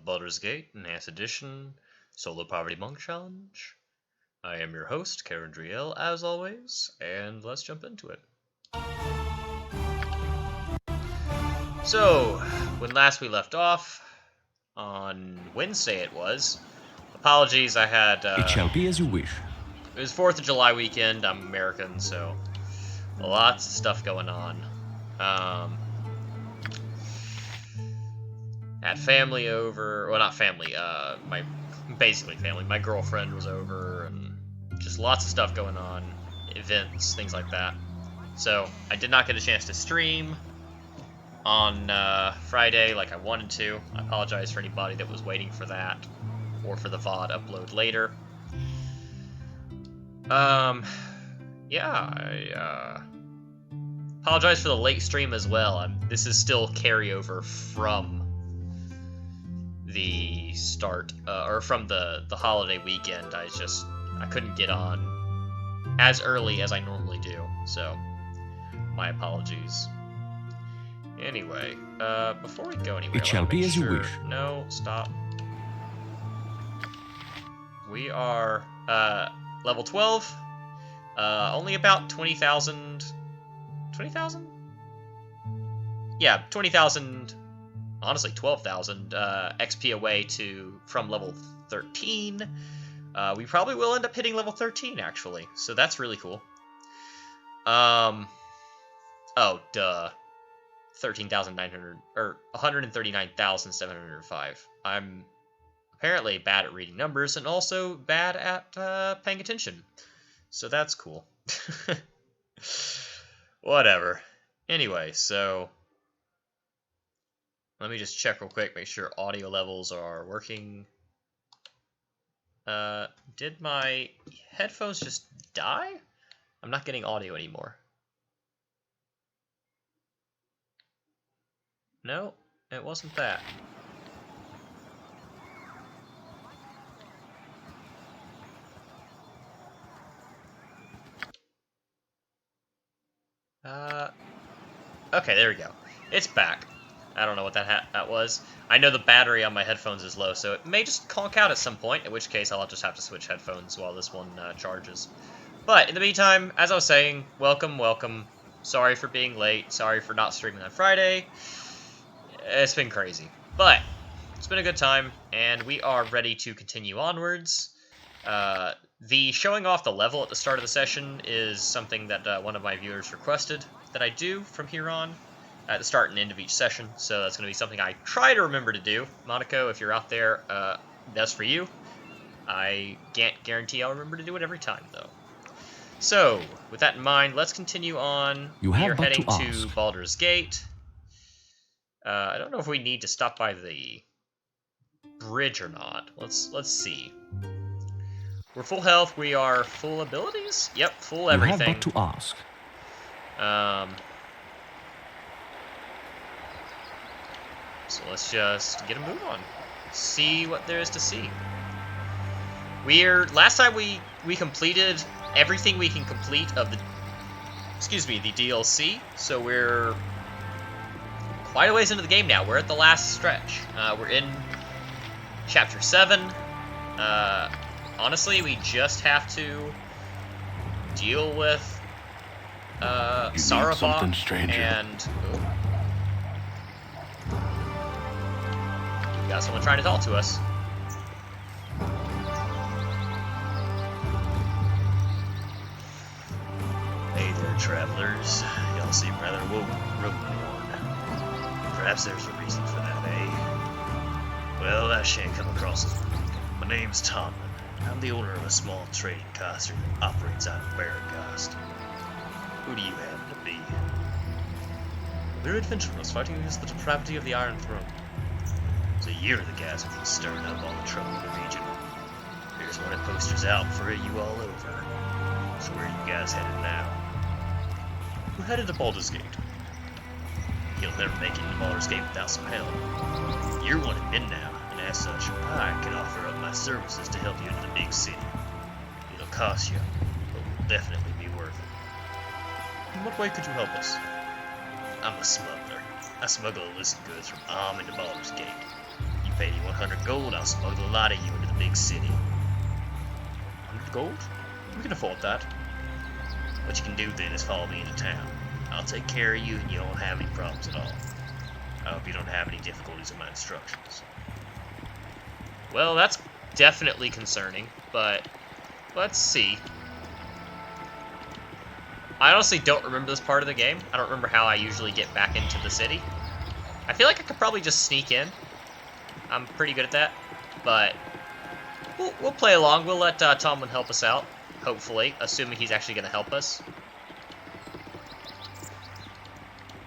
Baldur's Gate, Enhanced Edition, Solo Poverty Monk Challenge. I am your host, Karen Driel, as always, and let's jump into it. So, when last we left off, on Wednesday it was, apologies, I had, It shall be as you wish. It was 4th of July weekend, I'm American, so lots of stuff going on. Had family over, well, not family, basically family. My girlfriend was over, and just lots of stuff going on, events, things like that. So I did not get a chance to stream on Friday like I wanted to. I apologize for anybody that was waiting for that, or for the VOD upload later. Yeah, I apologize for the late stream as well. This is still carryover from the start, or from the holiday weekend. I couldn't get on as early as I normally do, so my apologies. Anyway, before we go anywhere, it shall be as you wish. No, stop. We are level 12. Only about 20,000. 20,000? Yeah, 20,000. Honestly, 12,000 XP away from level 13. We probably will end up hitting level 13, actually. So that's really cool. Oh, duh. 13,900, or 139,705. I'm apparently bad at reading numbers and also bad at paying attention. So that's cool. Whatever. Anyway, so let me just check real quick, make sure audio levels are working. Did my headphones just die? I'm not getting audio anymore. No, it wasn't that. Okay, there we go. It's back. I don't know what that was. I know the battery on my headphones is low, so it may just conk out at some point, in which case I'll just have to switch headphones while this one charges. But in the meantime, as I was saying, welcome. Sorry for being late. Sorry for not streaming on Friday. It's been crazy. But it's been a good time, and we are ready to continue onwards. The showing off the level at the start of the session is something that one of my viewers requested that I do from here on at the start and end of each session, so that's going to be something I try to remember to do. Monaco, if you're out there, that's for you. I can't guarantee I'll remember to do it every time, though. So, with that in mind, let's continue on. We are heading to Baldur's Gate. I don't know if we need to stop by the bridge or not. Let's see. We're full health. We are full abilities. Yep, full everything. You have but to ask. So let's just get a move on. See what there is to see. Last time we completed everything we can complete of the DLC. So we're quite a ways into the game now. We're at the last stretch. We're in chapter 7. Honestly, we just have to deal with Sarabot and we got someone trying to talk to us. Hey there, travelers. Y'all seem rather road-worn. Perhaps there's a reason for that, eh? Well, that shan't come across as rude. My name's Tom. I'm the owner of a small trading coster that operates out of Barragast. Who do you happen to be? We're adventurers fighting against the depravity of the Iron Throne. It's a year the gas has been stirring up all the trouble in the region. Here's one of posters out for you all over. So where are you guys headed now? We're headed to Baldur's Gate. You'll never make it to Baldur's Gate without some help. You're one of men now, and as such, I can offer up my services to help you into the big city. It'll cost you, but will definitely be worth it. In what way could you help us? I'm a smuggler. I smuggle illicit goods from Am into Baldur's Gate. You Pay you 100 gold, I'll smuggle a lot of you into the big city. 100 gold? We can afford that. What you can do then is follow me into town. I'll take care of you and you won't have any problems at all. I hope you don't have any difficulties with my instructions. Well, that's definitely concerning, but let's see. I honestly don't remember this part of the game. I don't remember how I usually get back into the city. I feel like I could probably just sneak in. I'm pretty good at that, but we'll play along. We'll let Tomlin help us out, hopefully, assuming he's actually going to help us.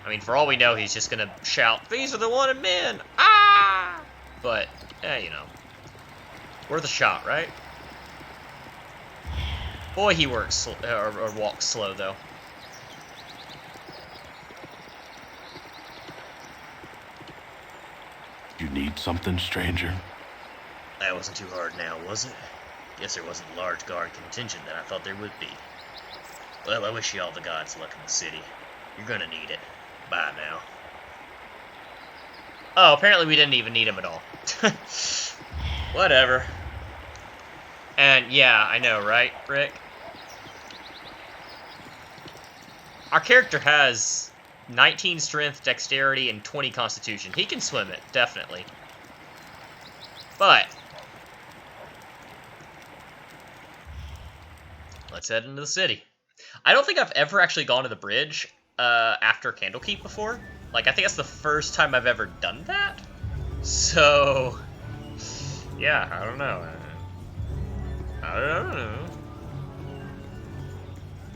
I mean, for all we know, he's just going to shout, "These are the wanted men! Ah!" But, you know, worth a shot, right? Boy, he works or walks slow, though. You need something, stranger? That wasn't too hard now, was it? Guess there wasn't a large guard contingent that I thought there would be. Well, I wish you all the gods luck in the city. You're gonna need it. Bye now. Oh, apparently we didn't even need him at all. Whatever. And yeah, I know, right, Rick? Our character has 19 strength, dexterity, and 20 constitution. He can swim it, definitely. But let's head into the city. I don't think I've ever actually gone to the bridge after Candlekeep before. Like, I think that's the first time I've ever done that. So, yeah, I don't know. I don't know.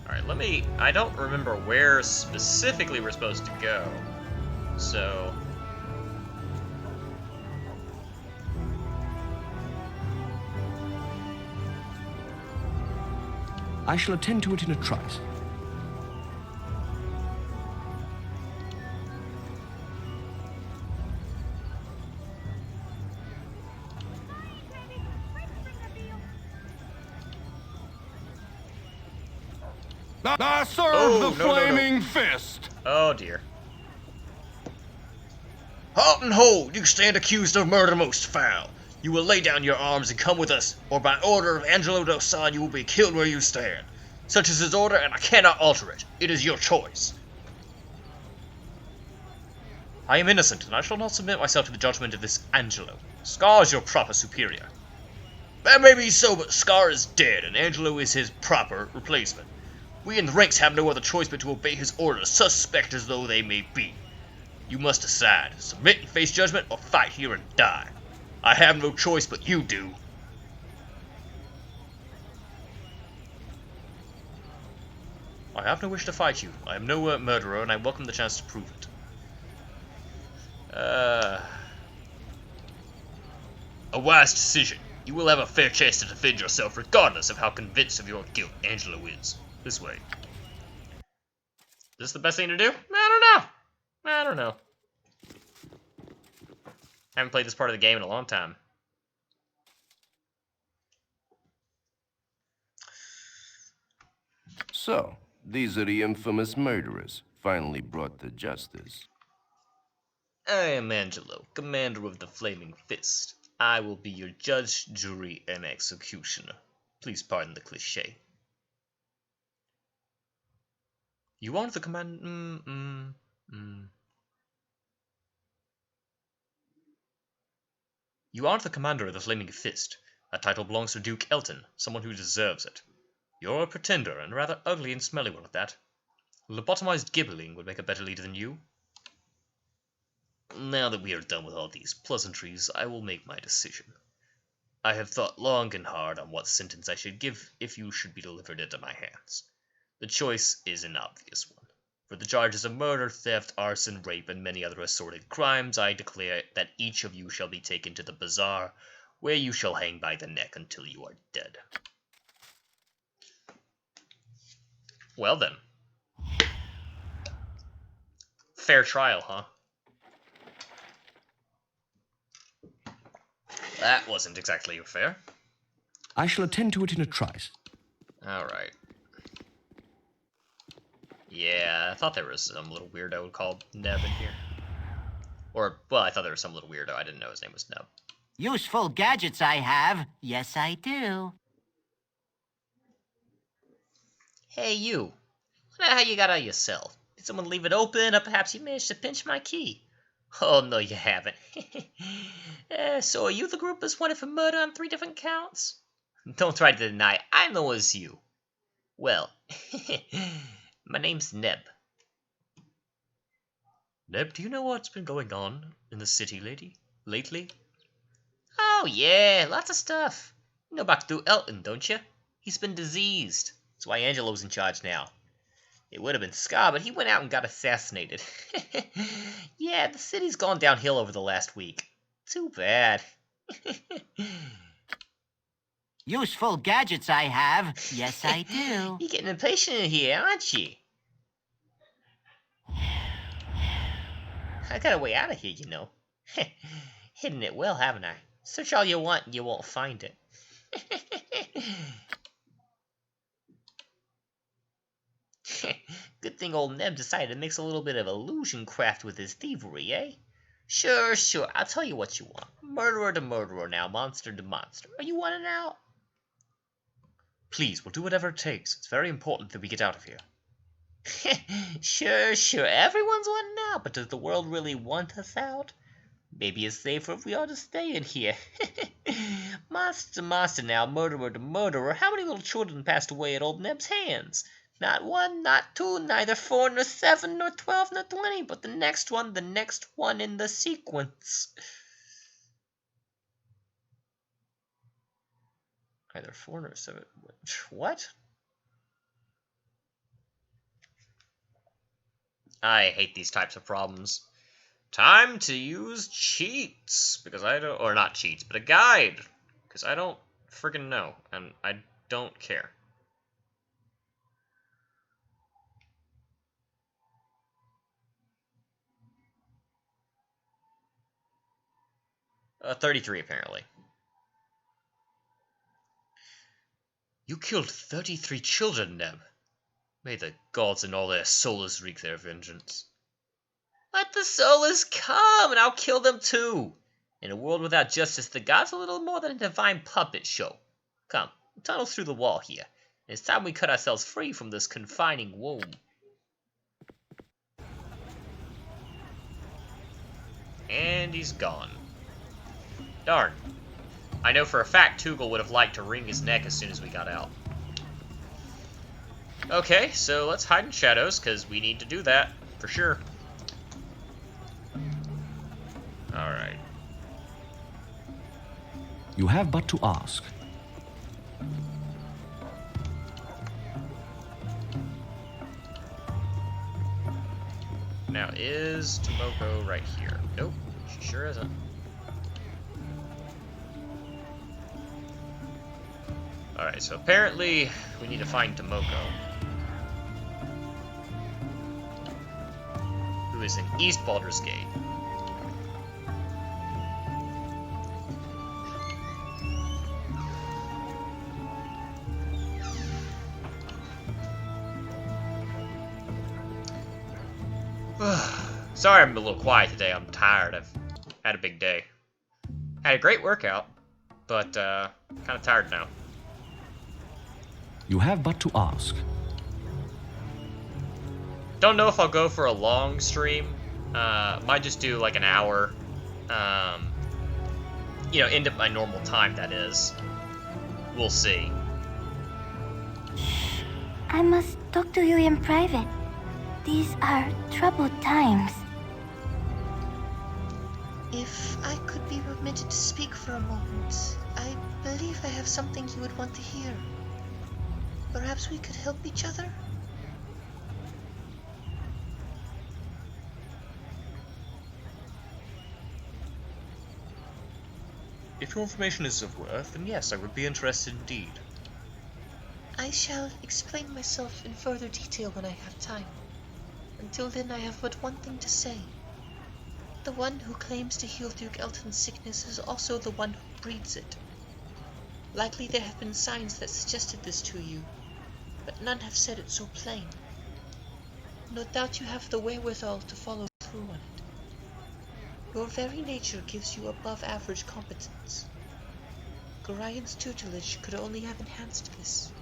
Alright, I don't remember where specifically we're supposed to go. So, I shall attend to it in a trice. I serve the flaming fist! Oh dear. Halt and hold! You stand accused of murder most foul. You will lay down your arms and come with us, or by order of Angelo del San you will be killed where you stand. Such is his order, and I cannot alter it. It is your choice. I am innocent, and I shall not submit myself to the judgment of this Angelo. Scar is your proper superior. That may be so, but Scar is dead, and Angelo is his proper replacement. We in the ranks have no other choice but to obey his orders, suspect as though they may be. You must decide, submit and face judgment, or fight here and die. I have no choice, but you do. I have no wish to fight you. I am no murderer, and I welcome the chance to prove it. A wise decision. You will have a fair chance to defend yourself, regardless of how convinced of your guilt Angelo is. This way. Is this the best thing to do? I don't know. I haven't played this part of the game in a long time. So, these are the infamous murderers, finally brought to justice. I am Angelo, commander of the Flaming Fist. I will be your judge, jury, and executioner. Please pardon the cliché. You are the You are the commander of the Flaming Fist. That title belongs to Duke Elton, someone who deserves it. You're a pretender, and a rather ugly and smelly one at that. A lobotomized Gibberling would make a better leader than you. Now that we are done with all these pleasantries, I will make my decision. I have thought long and hard on what sentence I should give if you should be delivered into my hands. The choice is an obvious one. For the charges of murder, theft, arson, rape, and many other assorted crimes, I declare that each of you shall be taken to the bazaar, where you shall hang by the neck until you are dead. Well then. Fair trial, huh? That wasn't exactly fair. I shall attend to it in a trice. Alright. Yeah, I thought there was some little weirdo called Neb in here. Or, well, I thought there was some little weirdo. I didn't know his name was Neb. Useful gadgets I have. Yes, I do. Hey, you. Wonder how you got out yourself. Did someone leave it open, or perhaps you managed to pinch my key? Oh, no, you haven't. So are you the group that's wanted for murder on 3 different counts? Don't try to deny it. I know it's you. Well, my name's Neb. Neb, do you know what's been going on in the city lately? Oh, yeah, lots of stuff. You know about Elton, don't you? He's been diseased. That's why Angelo's in charge now. It would have been Scar, but he went out and got assassinated. Yeah, the city's gone downhill over the last week. Too bad. Useful gadgets I have. Yes, I do. You're getting impatient in here, aren't you? I got a way out of here, you know. Hidden it well, haven't I? Search all you want and you won't find it. Good thing old Neb decided to mix a little bit of illusion craft with his thievery, eh? Sure, I'll tell you what you want. Murderer to murderer now, monster to monster. Are you wanted out? Please, we'll do whatever it takes. It's very important that we get out of here. Sure. Everyone's wanting out, but does the world really want us out? Maybe it's safer if we all just stay in here. Monster to monster now, murderer to murderer. How many little children passed away at old Neb's hands? Not 1, not 2, neither 4, nor 7, nor 12, nor 20, but the next one in the sequence. Either 4 nor 7. What? I hate these types of problems. Time to use cheats, because I don't, or not cheats, but a guide, because I don't friggin' know, and I don't care. 33, apparently. You killed 33 children, Neb. May the gods and all their souls wreak their vengeance. Let the souls come, and I'll kill them too. In a world without justice, the gods are little more than a divine puppet show. Come, tunnel through the wall here. It's time we cut ourselves free from this confining womb. And he's gone. Darn. I know for a fact Tugel would have liked to wring his neck as soon as we got out. Okay, so let's hide in shadows, because we need to do that, for sure. Alright. You have but to ask. Now, is Tomoko right here? Nope, she sure isn't. Alright, so apparently we need to find Tomoko, who is in East Baldur's Gate. Sorry I'm a little quiet today, I'm tired. I've had a big day. Had a great workout, but kind of tired now. You have but to ask. Don't know if I'll go for a long stream. Might just do like an hour. End up my normal time, that is. We'll see. I must talk to you in private. These are troubled times. If I could be permitted to speak for a moment, I believe I have something you would want to hear. Perhaps we could help each other? If your information is of worth, then yes, I would be interested indeed. I shall explain myself in further detail when I have time. Until then, I have but one thing to say. The one who claims to heal Duke Elton's sickness is also the one who breeds it. Likely there have been signs that suggested this to you, but none have said it so plain. No doubt you have the wherewithal to follow through on it. Your very nature gives you above average competence. Gorian's tutelage could only have enhanced this.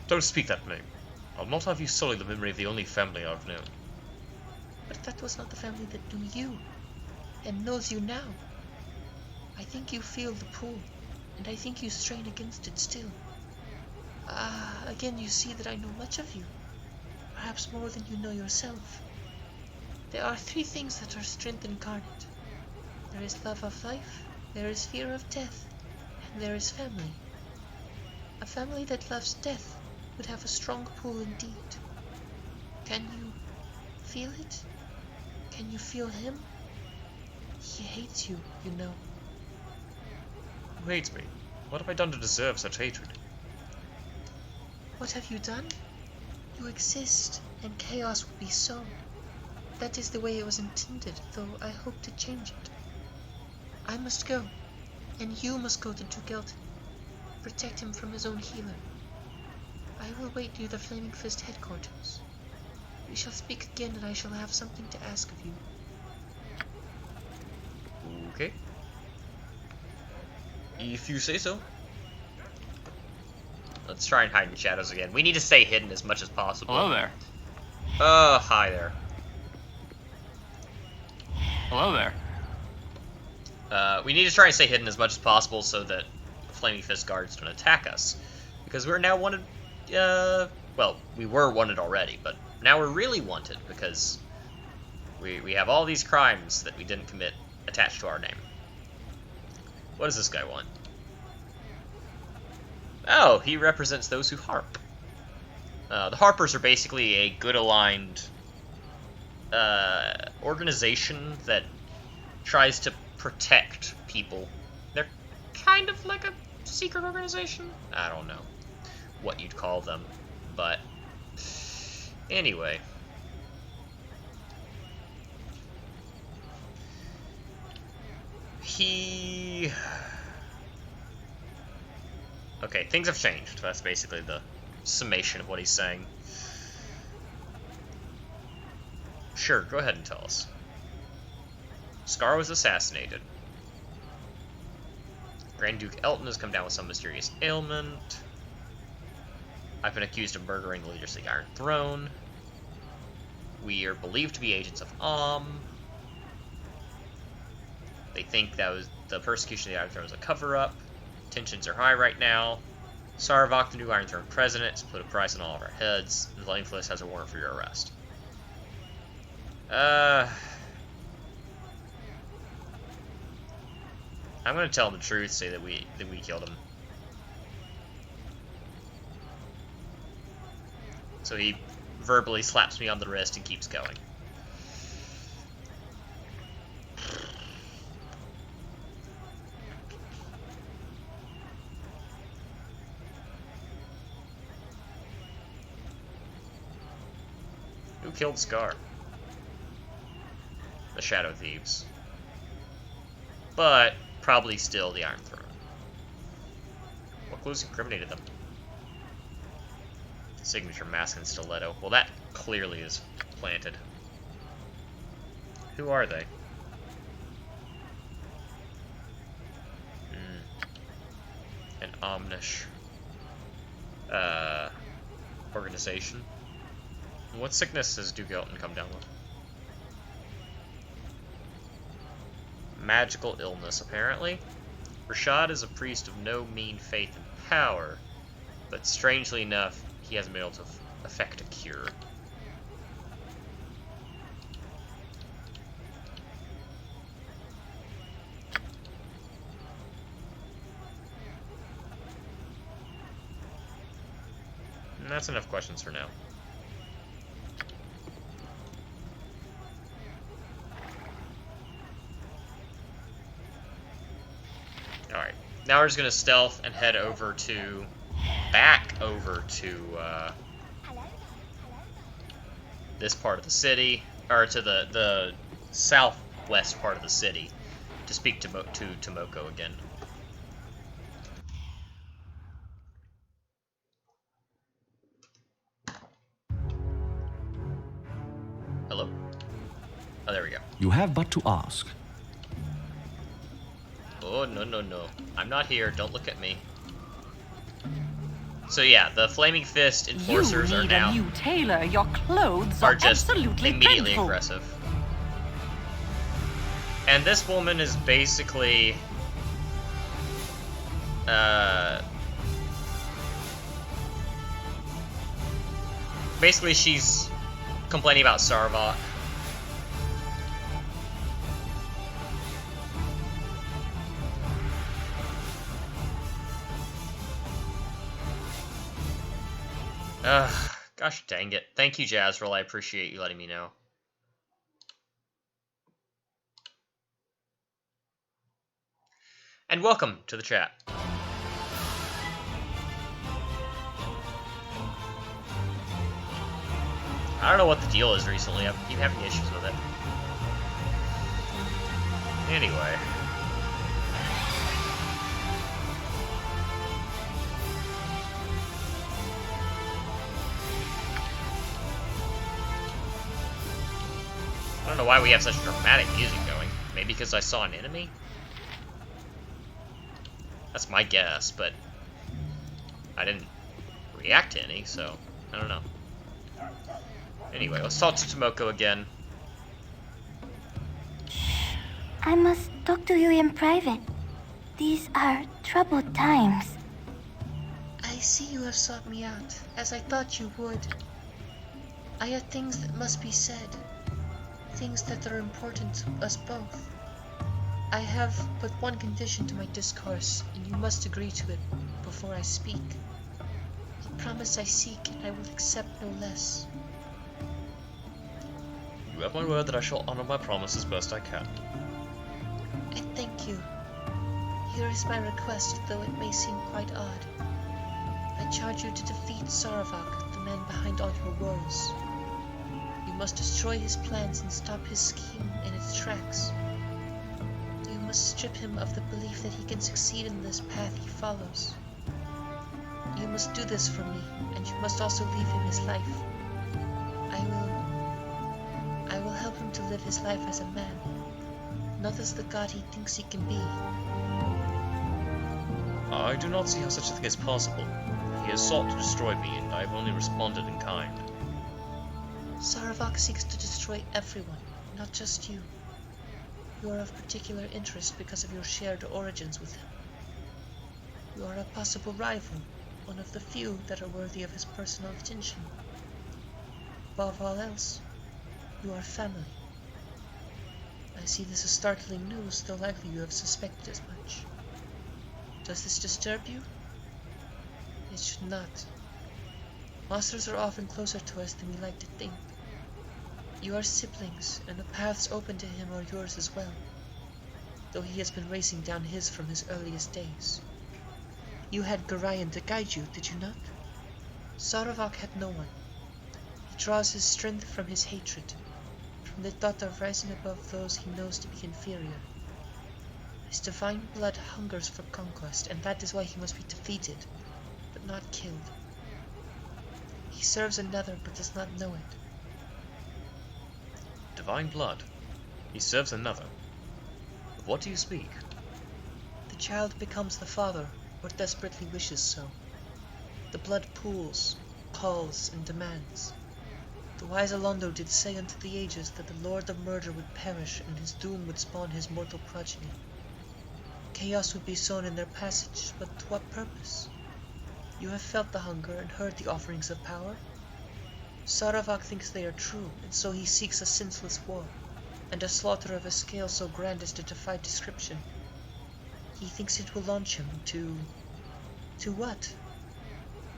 Don't speak that name. I'll not have you sully the memory of the only family I've known. But that was not the family that knew you, and knows you now. I think you feel the pull, and I think you strain against it still. Ah, again you see that I know much of you, perhaps more than you know yourself. There are three things that are strength incarnate. There is love of life, there is fear of death, and there is family. A family that loves death would have a strong pull indeed. Can you feel it? Can you feel him? He hates you, you know. Who hates me? What have I done to deserve such hatred? What have you done? You exist, and chaos will be sown. That is the way it was intended, though I hope to change it. I must go, and you must go to Duke Elton. Protect him from his own healer. I will wait near the Flaming Fist headquarters. We shall speak again, and I shall have something to ask of you. Okay. If you say so. Let's try and hide in shadows again. We need to stay hidden as much as possible. Hello there. Hi there. Hello there. We need to try and stay hidden as much as possible so that Flaming Fist guards don't attack us. Because we're now wanted, well, we were wanted already, but now we're really wanted because we have all these crimes that we didn't commit attached to our name. What does this guy want? Oh, he represents those who harp. The Harpers are basically a good aligned organization that tries to protect people. They're kind of like a secret organization? I don't know what you'd call them, but anyway. Okay, things have changed. That's basically the summation of what he's saying. Sure, go ahead and tell us. Scar was assassinated. Grand Duke Elton has come down with some mysterious ailment. I've been accused of murdering the leaders of the Iron Throne. We are believed to be agents of They think that was the persecution of the Iron Throne was a cover-up. Tensions are high right now. Sarvok, the new Iron Throne president, has put a price on all of our heads, and the Flaming Fist has a warrant for your arrest. I'm gonna tell him the truth, say that we killed him. So he verbally slaps me on the wrist and keeps going. Who killed Scar? The Shadow Thieves. But probably still the Iron Throne. What clues incriminated them? Signature mask and stiletto. Well, that clearly is planted. Who are they? An Omnish organization. What sickness has Duke Elton come down with? Magical illness, apparently. Rashad is a priest of no mean faith and power, but strangely enough, he hasn't been able to effect a cure. And that's enough questions for now. Alright, now we're just gonna stealth and head over to, back over to, this part of the city, or to the southwest part of the city, to speak to Tomoko again. You have but to ask. Oh, no, no, no. I'm not here. Don't look at me. So yeah, the Flaming Fist enforcers you are need now a new tailor. Your clothes are are just absolutely immediately dreadful. aggressive. And this woman is basically basically she's complaining about Sarvok. Gosh dang it. Thank you, Jazril. I appreciate you letting me know. And welcome to the chat. I don't know what the deal is recently. I keep having issues with it. Anyway. I don't know why we have such dramatic music going. Maybe because I saw an enemy? That's my guess, but I didn't react to any, so I don't know. Anyway, let's talk to Tomoko again. I must talk to you in private. These are troubled times. I see you have sought me out, as I thought you would. I have things that must be said. Things that are important to us both. I have but one condition to my discourse, and you must agree to it before I speak. The promise I seek, and I will accept no less. You have my word that I shall honor my promise as best I can. I thank you. Here is my request, though it may seem quite odd. I charge you to defeat Sarvok, the man behind all your woes. You must destroy his plans and stop his scheme in its tracks. You must strip him of the belief that he can succeed in this path he follows. You must do this for me, and you must also leave him his life. I will help him to live his life as a man, not as the god he thinks he can be. I do not see how such a thing is possible. He has sought to destroy me, and I have only responded in kind. Sarvok seeks to destroy everyone, not just you. You are of particular interest because of your shared origins with him. You are a possible rival, one of the few that are worthy of his personal attention. Above all else, you are family. I see this as startling news, though likely you have suspected as much. Does this disturb you? It should not. Monsters are often closer to us than we like to think. You are siblings, and the paths open to him are yours as well, though he has been racing down his from his earliest days. You had Gorion to guide you, did you not? Sarvok had no one. He draws his strength from his hatred, from the thought of rising above those he knows to be inferior. His divine blood hungers for conquest, and that is why he must be defeated, but not killed. He serves another, but does not know it. Divine blood. He serves another. Of what do you speak? The child becomes the father, or desperately wishes so. The blood pools, calls, and demands. The wise Alondo did say unto the ages that the Lord of Murder would perish, and his doom would spawn his mortal progeny. Chaos would be sown in their passage, but to what purpose? You have felt the hunger and heard the offerings of power. Sarvok thinks they are true, and so he seeks a senseless war, and a slaughter of a scale so grand as to defy description. He thinks it will launch him to what?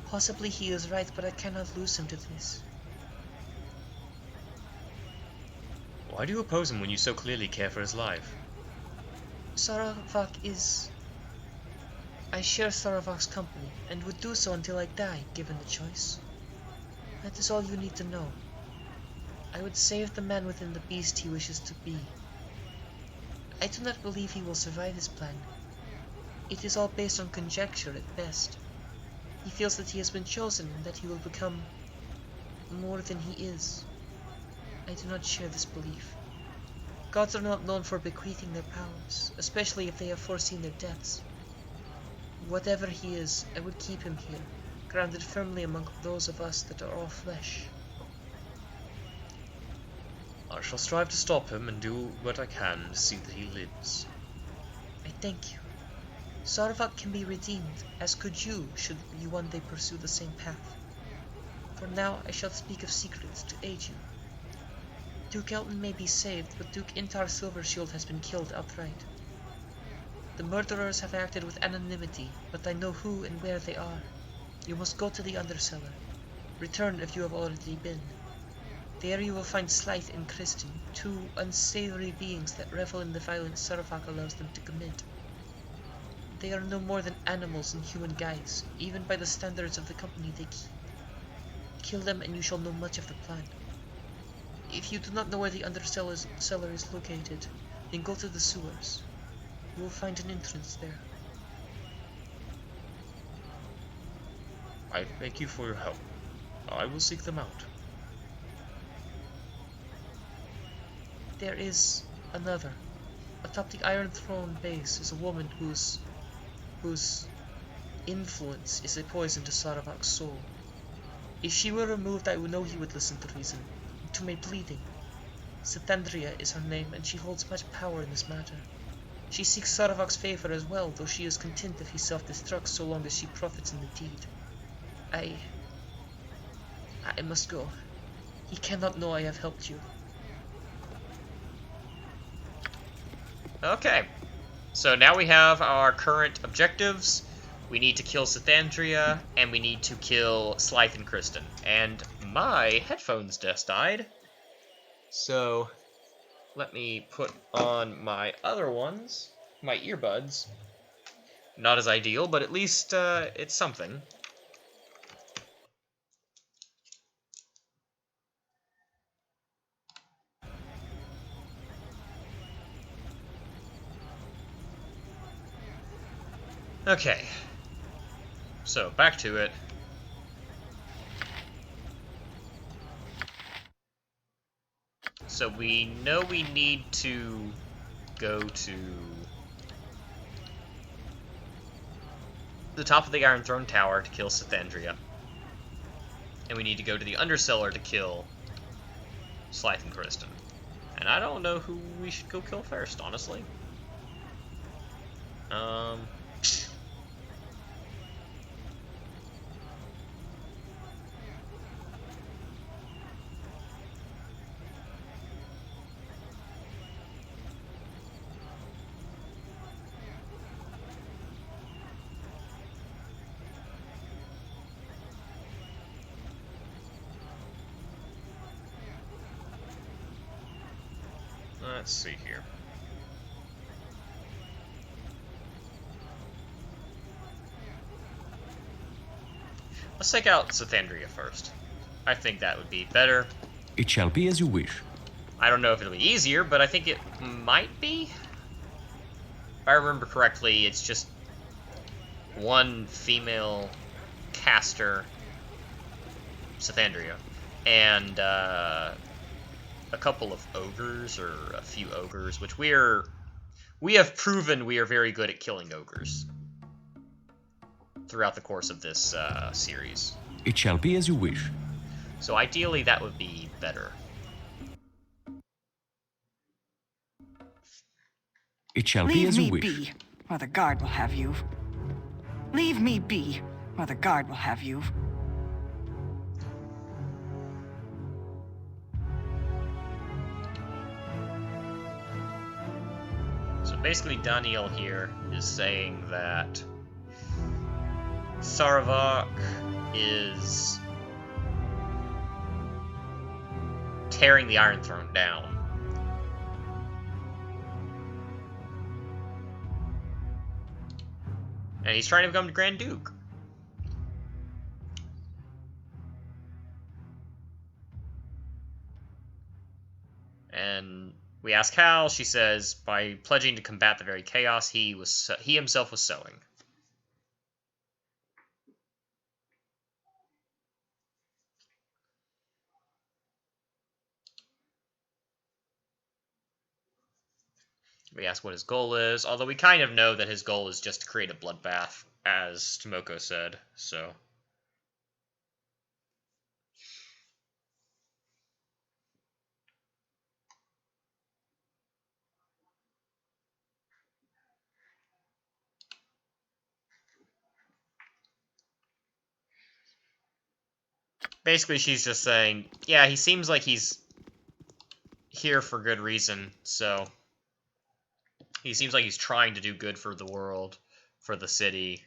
Possibly he is right, but I cannot lose him to this. Why do you oppose him when you so clearly care for his life? Sarvok is... I share Sarvok's company, and would do so until I die, given the choice. That is all you need to know. I would save the man within the beast he wishes to be. I do not believe he will survive his plan. It is all based on conjecture at best. He feels that he has been chosen and that he will become more than he is. I do not share this belief. Gods are not known for bequeathing their powers, especially if they have foreseen their deaths. Whatever he is, I would keep him here, grounded firmly among those of us that are all flesh. I shall strive to stop him and do what I can to see that he lives. I thank you. Sarvak can be redeemed, as could you, should you one day pursue the same path. For now I shall speak of secrets to aid you. Duke Elton may be saved, but Duke Intar Silvershield has been killed outright. The murderers have acted with anonymity, but I know who and where they are. You must go to the Undercellar. Return if you have already been. There you will find Slythe and Kristen, two unsavory beings that revel in the violence Sarvak allows them to commit. They are no more than animals in human guise, even by the standards of the company they keep. Kill them and you shall know much of the plan. If you do not know where the Undercellar is located, then go to the sewers. You will find an entrance there. I thank you for your help. I will seek them out. There is another. Atop the Iron Throne base is a woman whose influence is a poison to Saravak's soul. If she were removed, I would know he would listen to reason, to my pleading. Sethandria is her name, and she holds much power in this matter. She seeks Saravak's favor as well, though she is content if he self-destructs so long as she profits in the deed. I must go. He cannot know I have helped you. Okay. So now we have our current objectives. We need to kill Sethandria, and we need to kill Slythe and Kristen. And my headphones just died. So let me put on my other ones, my earbuds. Not as ideal, but at least it's something. Okay. So, back to it. So we know we need to go to the top of the Iron Throne Tower to kill Sethandria. And we need to go to the Undercellar to kill Slythe and Kristen. And I don't know who we should go kill first, honestly. Let's see here. Let's take out Sethandria first. I think that would be better. It shall be as you wish. I don't know if it'll be easier, but I think it might be. If I remember correctly, it's just one female caster, Sethandria, and a couple of ogres, or a few ogres, which we have proven we are very good at killing ogres throughout the course of this series. It shall be as you wish. So ideally, that would be better. It shall be Leave as you me wish. be, or the guard will have you. Leave me be, or the guard will have you. So basically, Daniel here is saying that Saravak is tearing the Iron Throne down. And he's trying to become Grand Duke. And we ask how. She says, by pledging to combat the very chaos he himself was sowing. We ask what his goal is, although we kind of know that his goal is just to create a bloodbath, as Tomoko said, so... Basically, she's just saying, yeah, he seems like he's here for good reason, so... He seems like he's trying to do good for the world, for the city.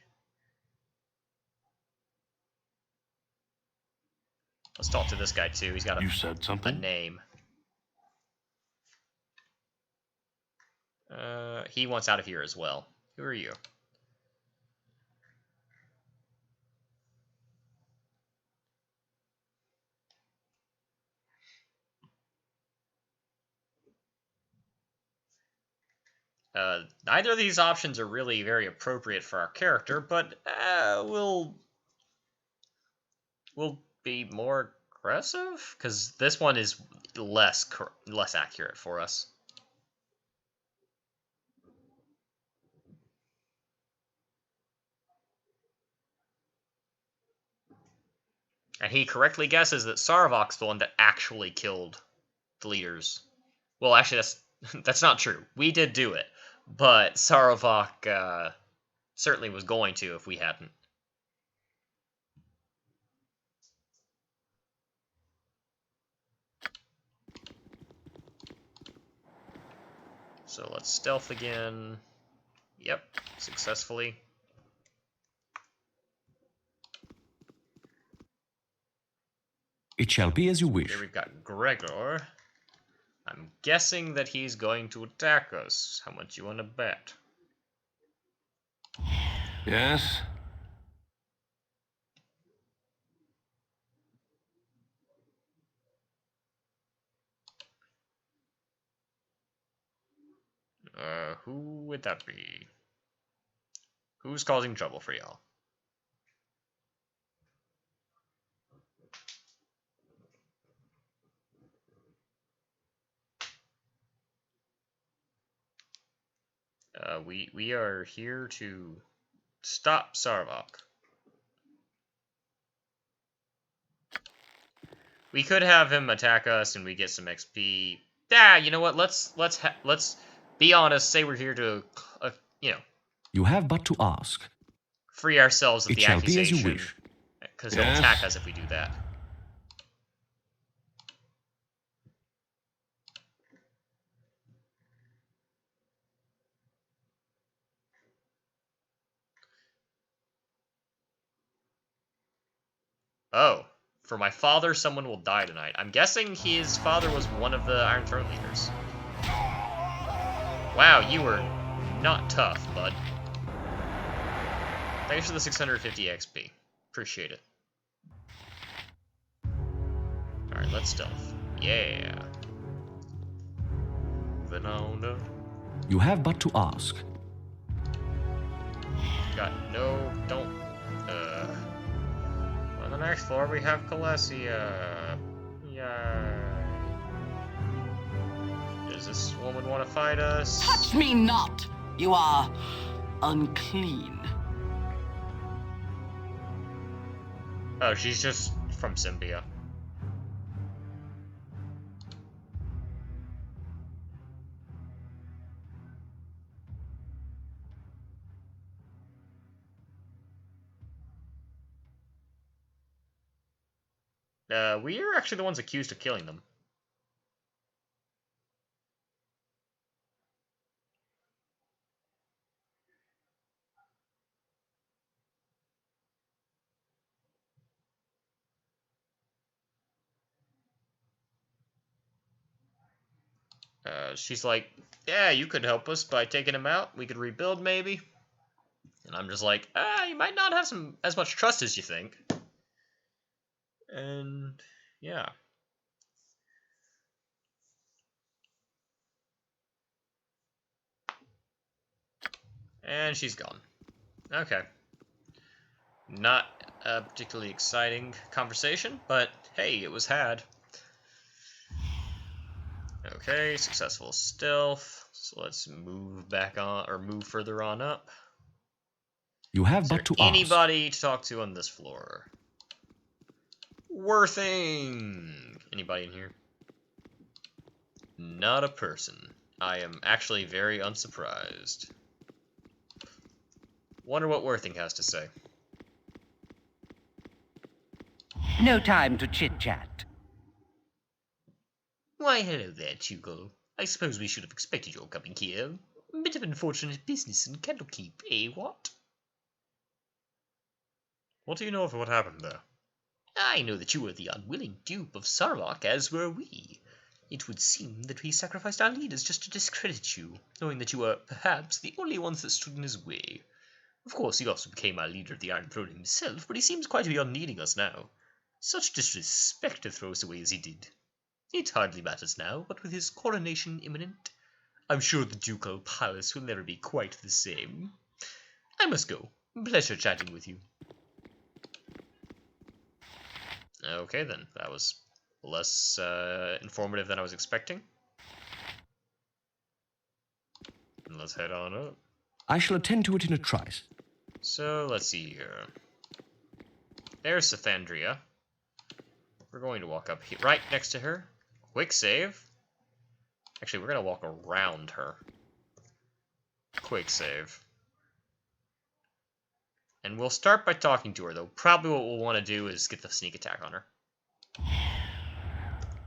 Let's talk to this guy, too. He's got You said a something? name. He wants out of here as well. Who are you? Neither of these options are really very appropriate for our character, but we'll be more aggressive because this one is less accurate for us. And he correctly guesses that Sarevok's the one that actually killed the leaders. Well, actually, that's not true. We did do it, but Sarevok certainly was going to if we hadn't. So let's stealth again. Yep, successfully. It shall be as you wish. Here we've got Gregor. I'm guessing that he's going to attack us. How much you want to bet? Yes? Who would that be? Who's causing trouble for y'all? We are here to stop Sarevok. We could have him attack us and we get some XP. Yeah, you know what? Let's be honest. Say we're here to, You have but to ask. free ourselves of It the shall be as you accusation, wish. because he'll Yes. attack us if we do that. Oh, for my father, someone will die tonight. I'm guessing his father was one of the Iron Throne leaders. Wow, you were not tough, bud. Thanks for the 650 XP. Appreciate it. Alright, let's stealth. Yeah. Moving on up. You have but to ask. Got no, don't, on the next floor we have Calesia. Yay. Does this woman want to fight us? Touch me not! You are unclean. Oh, she's just from Symbia. We are actually the ones accused of killing them. She's like, yeah, you could help us by taking him out. We could rebuild, maybe. And I'm just like, you might not have as much trust as you think. And, yeah. And she's gone. Okay. Not a particularly exciting conversation, but hey, it was had. Okay, successful stealth. So let's move back on, or move further on up. You have Is but there to ask. anybody to talk to on this floor? Worthing! Anybody in here? Not a person. I am actually very unsurprised. Wonder what Worthing has to say. No time to chit-chat. Why, hello there, Tugal. I suppose we should have expected your coming here. A bit of unfortunate business in Candlekeep, eh, what? What do you know of what happened there? I know that you were the unwilling dupe of Sarlach, as were we. It would seem that we sacrificed our leaders just to discredit you, knowing that you were, perhaps, the only ones that stood in his way. Of course, he also became our leader of the Iron Throne himself, but he seems quite beyond needing us now. Such disrespect to throw us away as he did. It hardly matters now, but with his coronation imminent, I'm sure the ducal palace will never be quite the same. I must go. Pleasure chatting with you. Okay then, that was less informative than I was expecting. Let's head on up. I shall attend to it in a trice. So, let's see here. There's Sathandria. We're going to walk up here, right next to her. Quick save. Actually, we're going to walk around her. Quick save. And we'll start by talking to her, though. Probably what we'll want to do is get the sneak attack on her.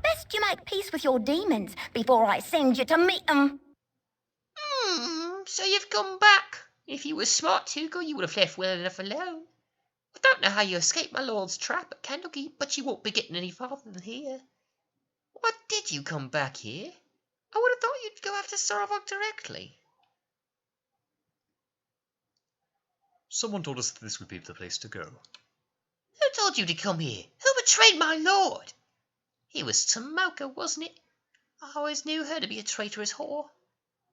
Best you make peace with your demons before I send you to meet them. So you've come back. If you were smart, Tugal, you would have left well enough alone. I don't know how you escaped my lord's trap at Candlekeep, but you won't be getting any farther than here. What did you come back here? I would have thought you'd go after Sarlach directly. Someone told us that this would be the place to go. Who told you to come here? Who betrayed my lord? It was Tomoka, wasn't it? I always knew her to be a traitorous whore.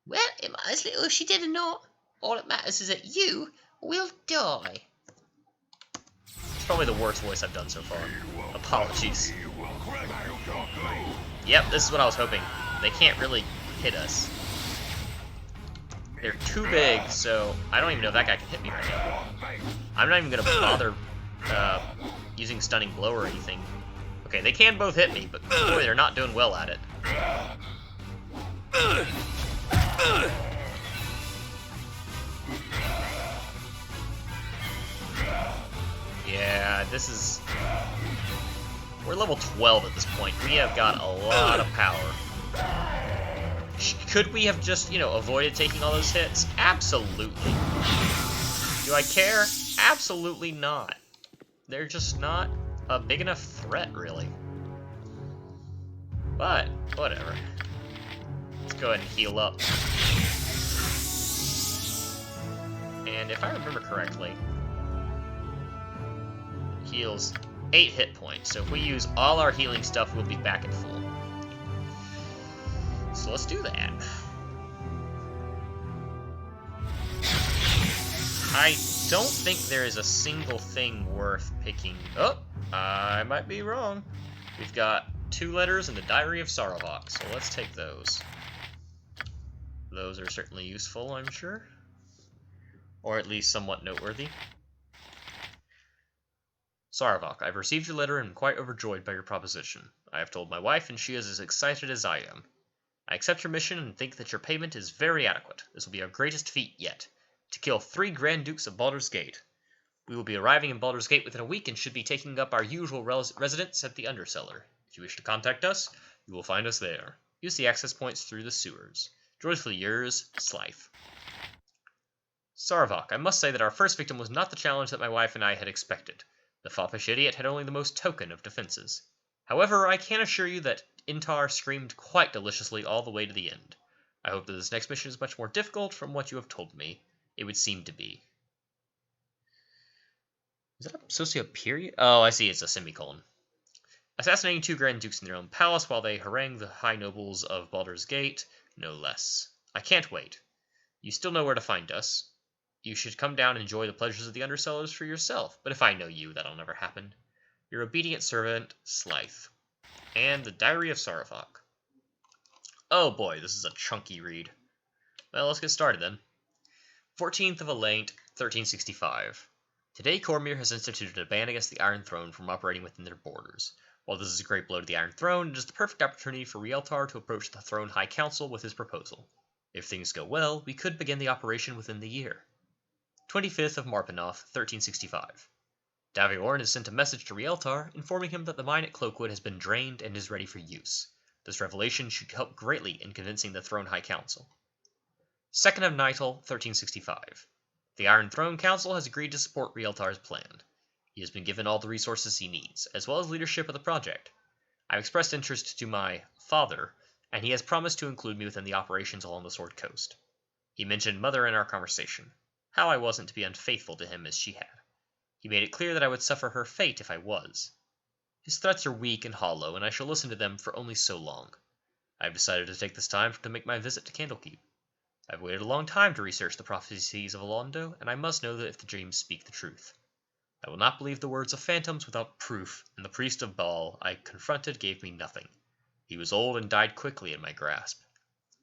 Well, it matters little if she did or not. All that matters is that you will die. It's probably the worst voice I've done so far. Apologies. Yep, this is what I was hoping. They can't really hit us. They're too big, so I don't even know if that guy can hit me right now. I'm not even going to bother using Stunning Blow or anything. Okay, they can both hit me, but boy, they're not doing well at it. Yeah, this is... We're level 12 at this point. We have got a lot of power. Could we have just, avoided taking all those hits? Absolutely. Do I care? Absolutely not. They're just not a big enough threat, really. But, whatever. Let's go ahead and heal up. And if I remember correctly, heals 8 hit points. So if we use all our healing stuff, we'll be back at full. So let's do that. I don't think there is a single thing worth picking. Oh, I might be wrong. We've got 2 letters in the Diary of Sarlach, so let's take those. Those are certainly useful, I'm sure. Or at least somewhat noteworthy. Sarlach, I've received your letter and am quite overjoyed by your proposition. I have told my wife, and she is as excited as I am. I accept your mission and think that your payment is very adequate. This will be our greatest feat yet. To kill 3 Grand Dukes of Baldur's Gate. We will be arriving in Baldur's Gate within a week and should be taking up our usual residence at the Undercellar. If you wish to contact us, you will find us there. Use the access points through the sewers. Joyfully yours, Slife. Sarlach, I must say that our first victim was not the challenge that my wife and I had expected. The foppish idiot had only the most token of defenses. However, I can assure you that Intar screamed quite deliciously all the way to the end. I hope that this next mission is much more difficult from what you have told me. It would seem to be. Is that supposed to be a period? Oh, I see, it's a semicolon. Assassinating 2 Grand Dukes in their own palace while they harangue the high nobles of Baldur's Gate, no less. I can't wait. You still know where to find us. You should come down and enjoy the pleasures of the Undercellars for yourself, but if I know you, that'll never happen. Your obedient servant, Slife. And the Diary of Sarlach. Oh boy, this is a chunky read. Well, let's get started then. 14th of Elaine, 1365. Today, Cormyr has instituted a ban against the Iron Throne from operating within their borders. While this is a great blow to the Iron Throne, it is the perfect opportunity for Rieltar to approach the Throne High Council with his proposal. If things go well, we could begin the operation within the year. 25th of Marpenoth, 1365. Daviorn has sent a message to Rieltar, informing him that the mine at Cloakwood has been drained and is ready for use. This revelation should help greatly in convincing the Throne High Council. 2nd of Nightal, 1365. The Iron Throne Council has agreed to support Rieltar's plan. He has been given all the resources he needs, as well as leadership of the project. I have expressed interest to my father, and he has promised to include me within the operations along the Sword Coast. He mentioned Mother in our conversation, how I wasn't to be unfaithful to him as she had. He made it clear that I would suffer her fate if I was. His threats are weak and hollow, and I shall listen to them for only so long. I have decided to take this time to make my visit to Candlekeep. I have waited a long time to research the prophecies of Alondo, and I must know that if the dreams speak the truth. I will not believe the words of phantoms without proof, and the priest of Baal I confronted gave me nothing. He was old and died quickly in my grasp.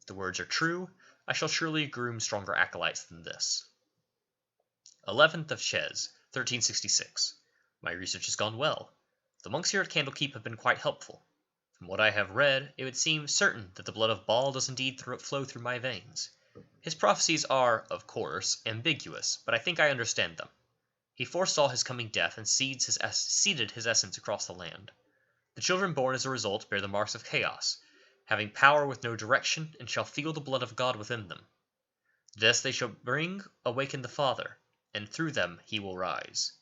If the words are true, I shall surely groom stronger acolytes than this. 11th of Chez, 1366. My research has gone well. The monks here at Candlekeep have been quite helpful. From what I have read, it would seem certain that the blood of Baal does indeed flow through my veins. His prophecies are, of course, ambiguous, but I think I understand them. He foresaw his coming death and seeded his essence across the land. The children born as a result bear the marks of chaos, having power with no direction, and shall feel the blood of God within them. The deaths they shall bring awaken the Father, and through them he will rise.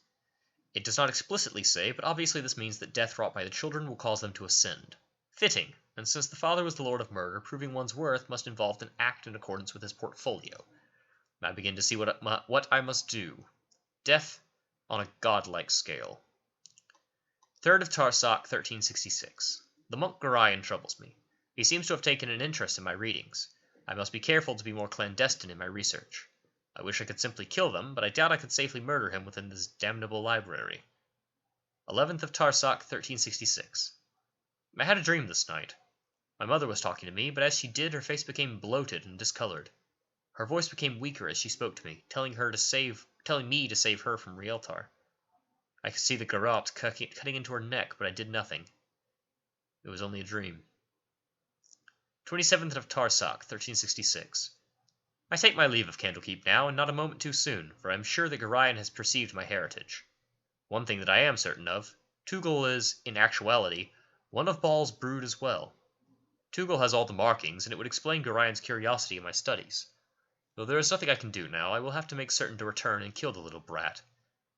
It does not explicitly say, but obviously this means that death wrought by the children will cause them to ascend. Fitting, and since the Father was the Lord of Murder, proving one's worth must involve an act in accordance with his portfolio. I begin to see what I must do. Death on a godlike scale. 3rd of Tarsak, 1366. The monk Gorion troubles me. He seems to have taken an interest in my readings. I must be careful to be more clandestine in my research. I wish I could simply kill them, but I doubt I could safely murder him within this damnable library. 11th of Tarsak, 1366. I had a dream this night. My mother was talking to me, but as she did, her face became bloated and discolored. Her voice became weaker as she spoke to me, telling me to save her from Rieltar. I could see the garrote cutting into her neck, but I did nothing. It was only a dream. 27th of Tarsak, 1366. I take my leave of Candlekeep now, and not a moment too soon, for I am sure that Gorion has perceived my heritage. One thing that I am certain of, Tugol is, in actuality, one of Baal's brood as well. Tugol has all the markings, and it would explain Gorion's curiosity in my studies. Though there is nothing I can do now, I will have to make certain to return and kill the little brat.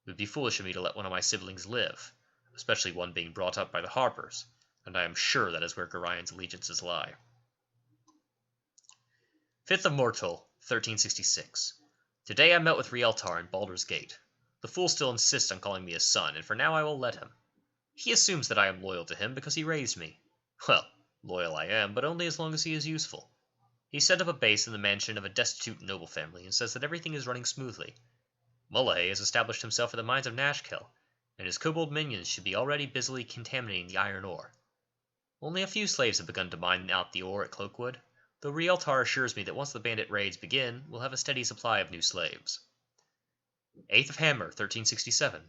It would be foolish of me to let one of my siblings live, especially one being brought up by the Harpers, and I am sure that is where Gorion's allegiances lie. 5th of Mortal, 1366. Today I met with Rieltar in Baldur's Gate. The fool still insists on calling me his son, and for now I will let him. He assumes that I am loyal to him because he raised me. Well, loyal I am, but only as long as he is useful. He set up a base in the mansion of a destitute noble family and says that everything is running smoothly. Mullahay has established himself in the mines of Nashkel, and his kobold minions should be already busily contaminating the iron ore. Only a few slaves have begun to mine out the ore at Cloakwood, though Rieltar assures me that once the bandit raids begin, we'll have a steady supply of new slaves. 8th of Hammer, 1367.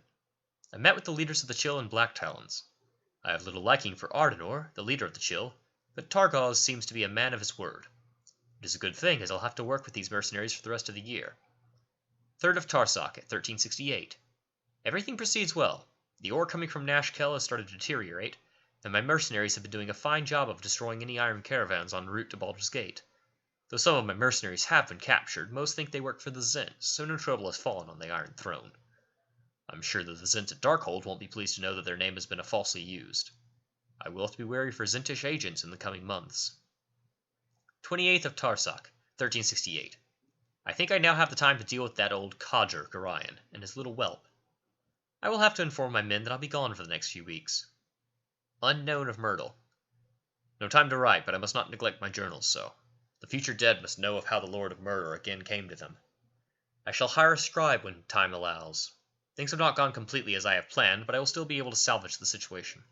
I met with the leaders of the Chill and Black Talons. I have little liking for Ardenor, the leader of the Chill, but Targaz seems to be a man of his word. It is a good thing, as I'll have to work with these mercenaries for the rest of the year. 3rd of Tarsak, 1368. Everything proceeds well. The ore coming from Nashkel has started to deteriorate, and my mercenaries have been doing a fine job of destroying any iron caravans en route to Baldur's Gate. Though some of my mercenaries have been captured, most think they work for the Zhents, so no trouble has fallen on the Iron Throne. I'm sure that the Zhents at Darkhold won't be pleased to know that their name has been falsely used. I will have to be wary for Zhentish agents in the coming months. 28th of Tarsak, 1368. I think I now have the time to deal with that old codger, Gorion, and his little whelp. I will have to inform my men that I'll be gone for the next few weeks. Unknown of Myrtle. No time to write, but I must not neglect my journals so. The future dead must know of how the Lord of Murder again came to them. I shall hire a scribe when time allows. Things have not gone completely as I have planned, but I will still be able to salvage the situation.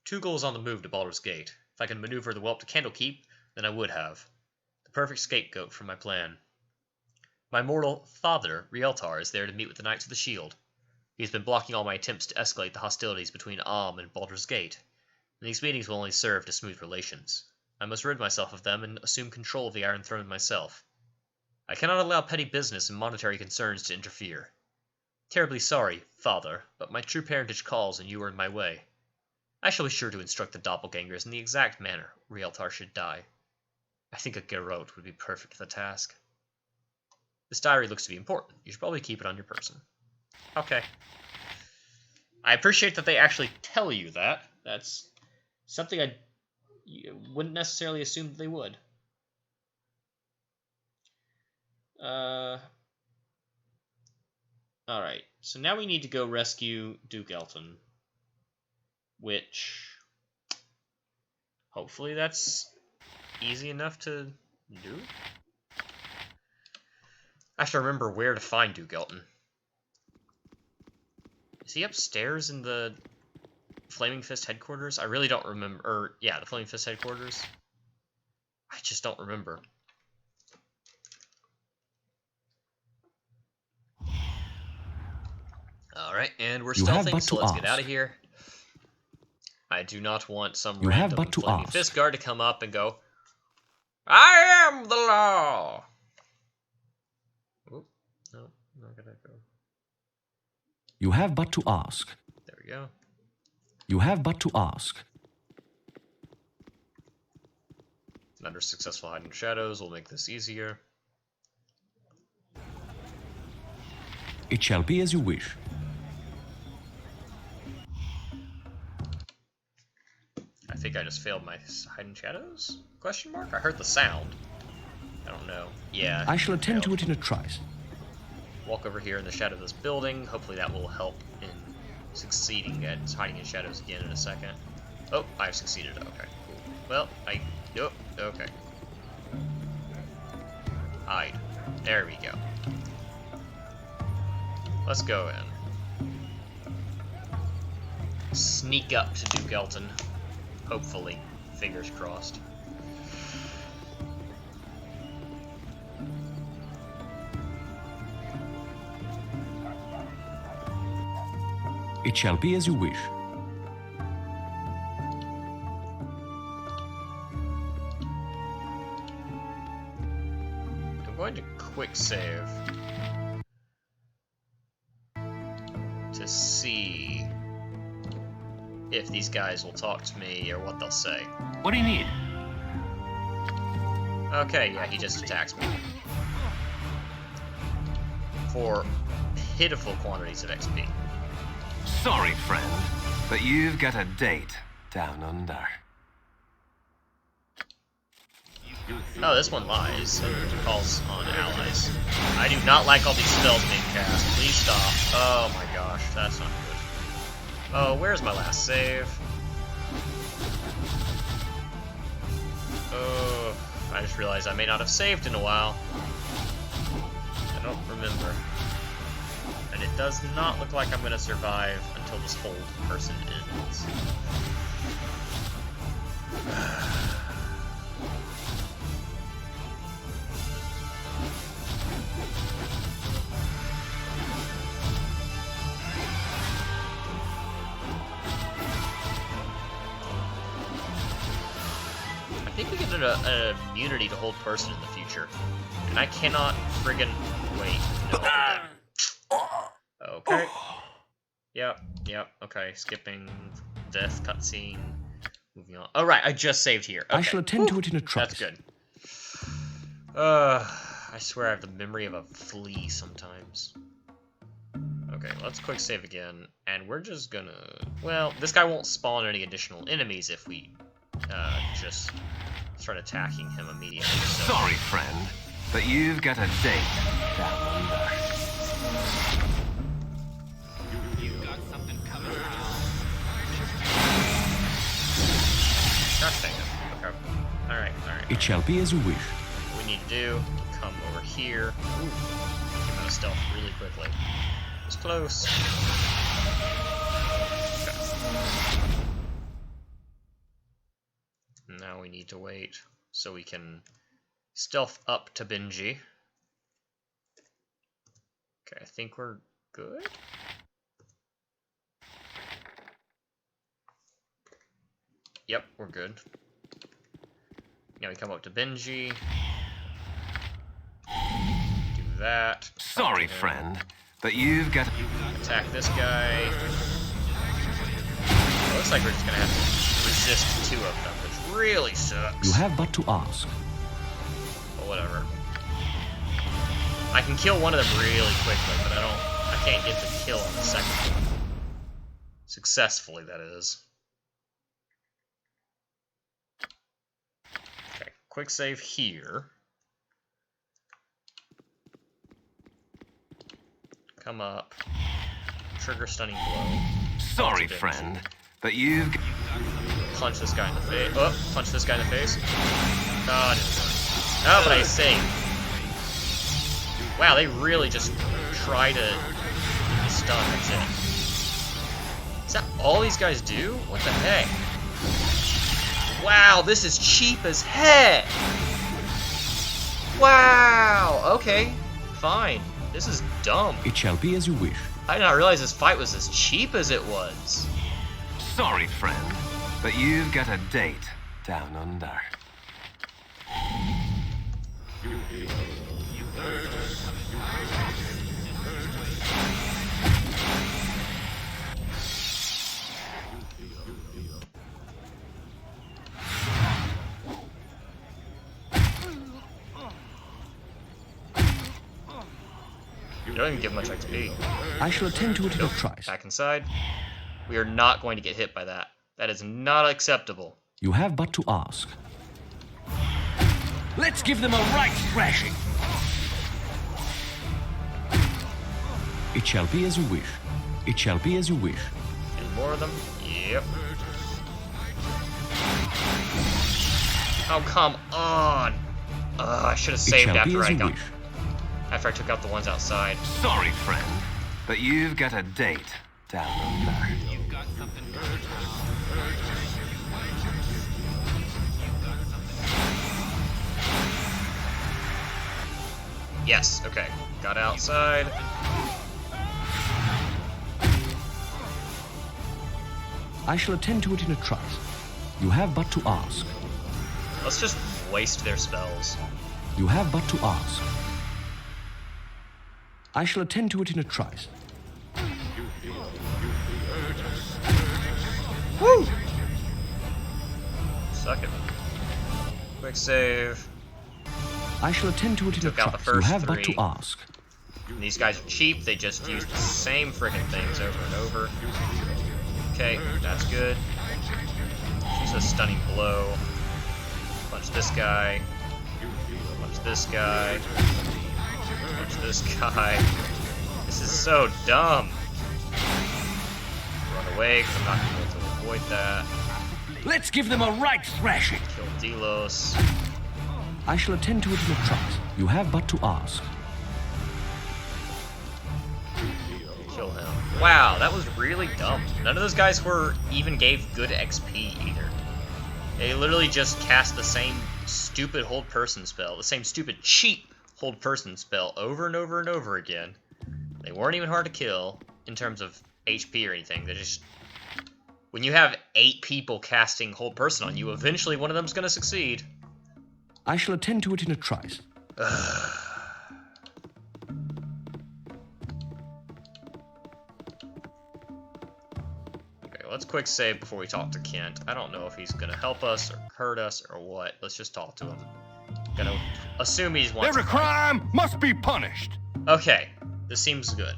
Tugol is on the move to Baldur's Gate. If I can maneuver the whelp to Candlekeep, than I would have. The perfect scapegoat for my plan. My mortal father, Rieltar, is there to meet with the Knights of the Shield. He has been blocking all my attempts to escalate the hostilities between Alm and Baldur's Gate, and these meetings will only serve to smooth relations. I must rid myself of them and assume control of the Iron Throne myself. I cannot allow petty business and monetary concerns to interfere. Terribly sorry, father, but my true parentage calls and you are in my way. I shall be sure to instruct the doppelgangers in the exact manner Rieltar should die. I think a garrote would be perfect for the task. This diary looks to be important. You should probably keep it on your person. Okay. I appreciate that they actually tell you that. That's something I wouldn't necessarily assume that they would. Alright, so now we need to go rescue Duke Elton. Which, hopefully that's easy enough to do. I have to remember where to find Duke Elton. Is he upstairs in the Flaming Fist headquarters? I really don't remember. Or, yeah, the Flaming Fist headquarters. I just don't remember. Alright, and we're stealthing, so let's get out of here. I do not want some random Flaming Fist guard to come up and go, I am the law! Oop, no, I'm not gonna go. You have but to ask. There we go. You have but to ask. Under successful hiding shadows will make this easier. It shall be as you wish. I think I just failed my hiding shadows? Question mark? I heard the sound. I don't know. Yeah. I shall attend to it in a trice. Walk over here in the shadow of this building. Hopefully that will help in succeeding at hiding in shadows again in a second. Oh, I've succeeded. Okay, cool. Well, oh, okay. Hide. There we go. Let's go in. Sneak up to Duke Elton. Hopefully. Fingers crossed. It shall be as you wish. I'm going to quick save to see if these guys will talk to me or what they'll say. What do you need? Okay, yeah, he just attacks me. For pitiful quantities of XP. Sorry, friend, but you've got a date down under. Oh, this one lies and calls on allies. I do not like all these spells being cast. Please stop. Oh my gosh, that's not good. Oh, where's my last save? Oh, I just realized I may not have saved in a while. I don't remember. And it does not look like I'm going to survive until this whole person ends. I think we get an immunity to hold person in the future. And I cannot friggin' wait. No, okay. Yep, okay. Skipping death cutscene. Moving on. Oh, right, I just saved here. Okay. I shall attend to it in a trice. That's good. I swear I have the memory of a flea sometimes. Okay, let's quick save again. And we're just gonna... Well, this guy won't spawn any additional enemies if we just start attacking him immediately. So. Sorry, friend, but you've got a date down under. God dang it. Okay. Alright. It shall be as you wish. What we need to do, come over here. Ooh. Came out of stealth really quickly. It's close. Okay. Now we need to wait. so we can stealth up to Benji. Okay, I think we're good. Yep, we're good. Now we come up to Benji. Do that. Sorry, friend, but you've got... Attack this guy. It looks like we're just gonna have to resist 2 of them, which really sucks. You have but to ask. But whatever. I can kill one of them really quickly, but I can't get the kill on the second one. Successfully, that is. Okay, quick save here. Come up. Trigger stunning blow. Sorry, friend, but you've... Punch this guy in the face. Oh, punch this guy in the face. God. Oh, but I saved. Wow, they really just try to stun. That's it. Is that all these guys do? What the heck? Wow, this is cheap as heck. Wow. Okay. Fine. This is dumb. It shall be as you wish. I did not realize this fight was as cheap as it was. Sorry, friend, but you've got a date down under. You don't even give much XP. I shall attend to it in a trice. Back inside. We are not going to get hit by that. That is not acceptable. You have but to ask. Let's give them a right thrashing. It shall be as you wish. It shall be as you wish. Any more of them? Yep. Oh, come on. I should have saved after I took out the ones outside. Sorry, friend, but you've got a date down under. You've got something going. Yes, okay. Got outside. I shall attend to it in a trice. You have but to ask. Let's just waste their spells. You have but to ask. I shall attend to it in a trice. Woo! Suck it. Quick save. I shall attend to it in a Took out the trice. You first have but to 3. ask. And these guys are cheap. They just use the same freaking things over and over. Okay, that's good. Just a stunning blow. Punch this guy. Punch this guy. Punch this guy. This is so dumb. Run away, because I'm not going to be able to avoid that. Let's give them a right thrashing. Kill Delos. I shall attend to it in a trice. You have but to ask. Kill him. Wow, that was really dumb. None of those guys even gave good XP either. They literally just cast the same stupid hold person spell, the same stupid cheap hold person spell over and over and over again. They weren't even hard to kill in terms of HP or anything. They just... When you have 8 people casting hold person on you, eventually one of them's gonna succeed. I shall attend to it in a trice. Let's quick save before we talk to Kent. I don't know if he's gonna help us or hurt us or what. Let's just talk to him. Gonna assume he's wants Every crime must be punished. Okay, this seems good.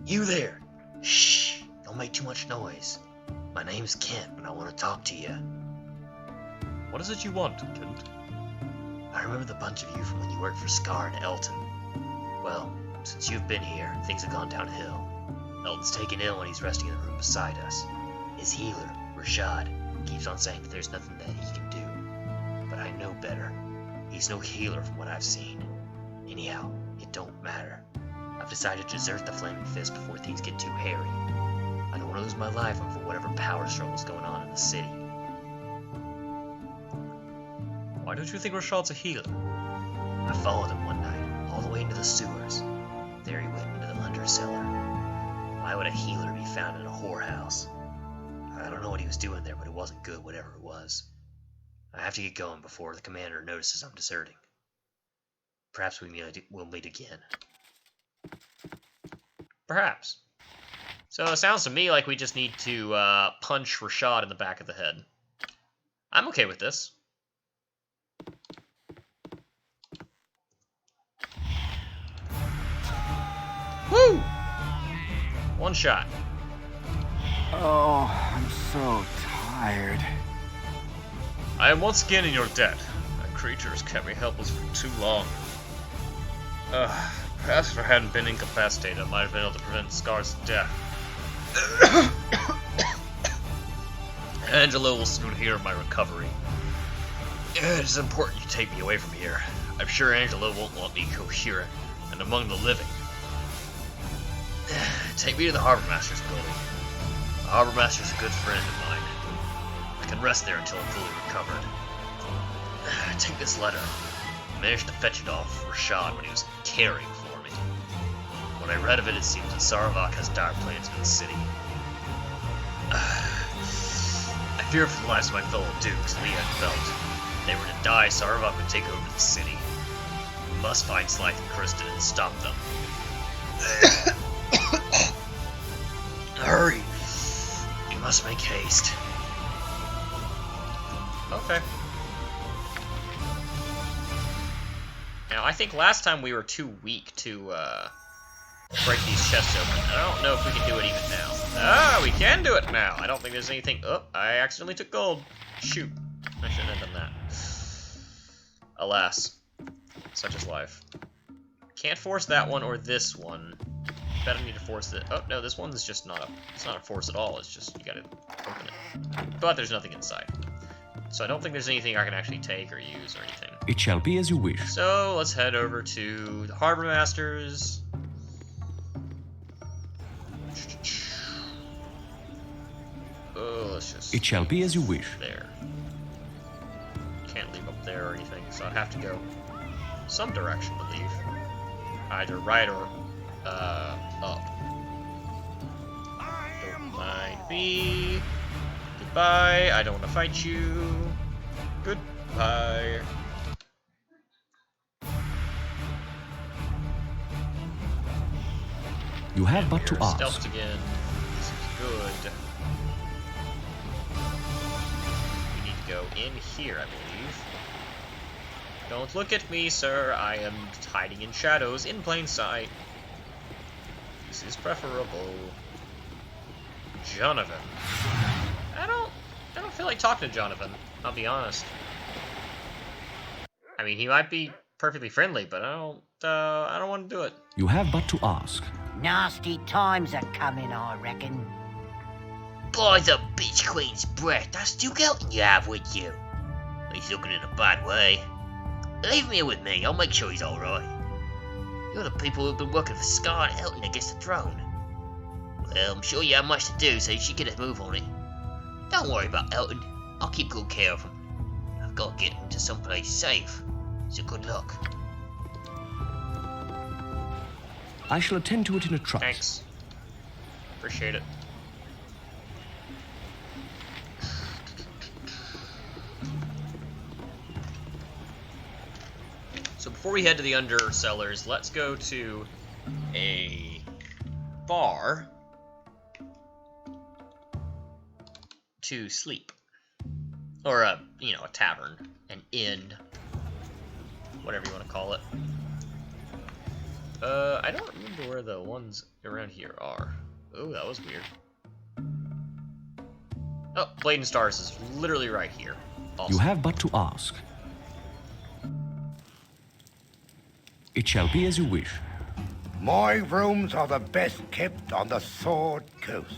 You there! Shh! Don't make too much noise. My name's Kent and I want to talk to you. What is it you want, Kent? I remember the bunch of you from when you worked for Scar and Elton. Well, since you've been here, things have gone downhill. Elton's taken ill and he's resting in the room beside us. His healer, Rashad, keeps on saying that there's nothing that he can do. But I know better. He's no healer from what I've seen. Anyhow, it don't matter. I've decided to desert the Flaming Fist before things get too hairy. I don't want to lose my life over whatever power struggle's going on in the city. Why don't you think Rashad's a healer? I followed him one night, all the way into the sewers. There he went into the undercellar. Why would a healer be found in a whorehouse? I don't know what he was doing there, but it wasn't good, whatever it was. I have to get going before the commander notices I'm deserting. Perhaps we'll meet again. Perhaps. So it sounds to me like we just need to punch Rashad in the back of the head. I'm okay with this. Woo! One shot. Oh, I'm so tired. I am once again in your debt. That creature has kept me helpless for too long. Perhaps if I hadn't been incapacitated, I might have been able to prevent Scar's death. Angelo will soon hear of my recovery. It is important you take me away from here. I'm sure Angelo won't want me coherent and among the living. Take me to the Harbor Master's building. The Harbor Master's a good friend of mine. I can rest there until I'm fully recovered. Take this letter. I managed to fetch it off Rashad when he was caring for me. When I read of it, it seems that Saravak has dire plans for the city. I fear for the lives of my fellow dukes, Leah and Felt. If they were to die, Saravak would take over the city. We must find Slythe and Kristen and stop them. Hurry! You must make haste. Okay. Now, I think last time we were too weak to break these chests open. I don't know if we can do it even now. Ah, we can do it now! I don't think there's anything... Oh, I accidentally took gold. Shoot. I shouldn't have done that. Alas. Such is life. Can't force that one or this one. Bet I need to force it. Oh, no, this one's just not a... It's not a force at all. It's just, you gotta open it. But there's nothing inside. So I don't think there's anything I can actually take or use or anything. It shall be as you wish. So let's head over to the Harbor Masters. Oh, let's just... It shall be as you wish. There. Can't leave up there or anything, so I'd have to go some direction to leave. Either right or up. Don't mind me. Goodbye. I don't want to fight you. Goodbye. You have but to ask. Stealthed again. This is good. We need to go in here, I believe. Don't look at me, sir. I am hiding in shadows in plain sight. This is preferable. Jonathan. I don't feel like talking to Jonathan. I'll be honest. I mean, he might be perfectly friendly, but I don't want to do it. You have but to ask. Nasty times are coming, I reckon. By the bitch queen's breath, that's Duke Elton you have with you. He's looking in a bad way. Leave him here with me, I'll make sure he's alright. You're the people who've been working for Scar and Elton against the throne. Well, I'm sure you have much to do, so you should get a move on it. Don't worry about Elton, I'll keep good care of him. I've got to get him to someplace safe, so good luck. I shall attend to it in a trice. Thanks. Appreciate it. So before we head to the undercellars, let's go to a bar to sleep. Or a tavern, an inn, whatever you want to call it. I don't remember where the ones around here are. Oh, that was weird. Oh, Blade and Stars is literally right here. Awesome. You have but to ask. It shall be as you wish. My rooms are the best kept on the Sword Coast.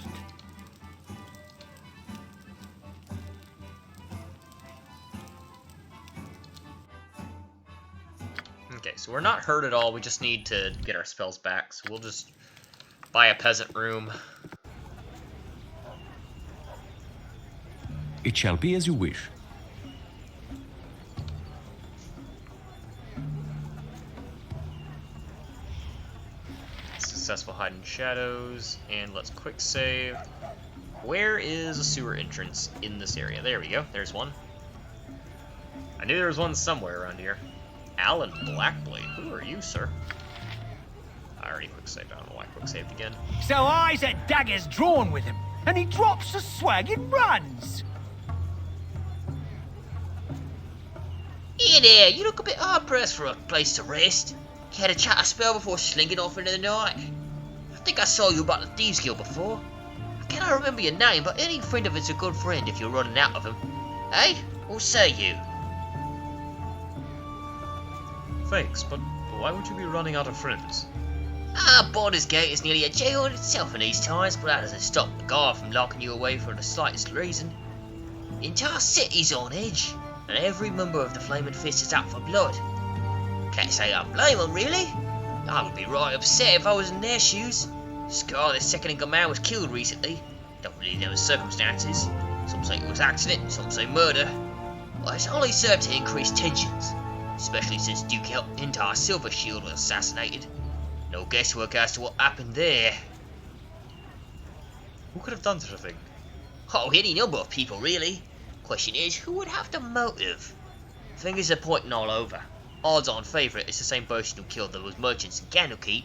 Okay, so we're not hurt at all. We just need to get our spells back. So we'll just buy a peasant room. It shall be as you wish. successful hide in shadows, and let's quick save. Where is a sewer entrance in this area? There we go, there's one. I knew there was one somewhere around here. Alan Blackblade, who are you, sir? I already quick saved, I don't know why I quick saved again. So eyes at daggers drawn with him, and he drops the swag and runs. Here there, you look a bit hard-pressed for a place to rest. You had a chat a spell before slinking off into the night. I think I saw you about the Thieves Guild before. I cannot remember your name, but any friend of it's a good friend if you're running out of him. Eh? What say you? Thanks, but why would you be running out of friends? Baldur's Gate is nearly a jail in itself in these times, but that doesn't stop the guard from locking you away for the slightest reason. The entire city's on edge, and every member of the Flaming Fist is out for blood. Can't say I blame them, really. I would be right upset if I was in their shoes. Scar, the second-in-command, was killed recently. Don't really know the circumstances. Some say it was accident, some say murder. Well, it's only served to increase tensions, especially since Duke Elton's entire Silver Shield was assassinated. No guesswork as to what happened there. Who could have done such a thing? Oh, any number of people, really. Question is, who would have the motive? Fingers are pointing all over. Odds-on favourite is the same person who killed those merchants in Candlekeep,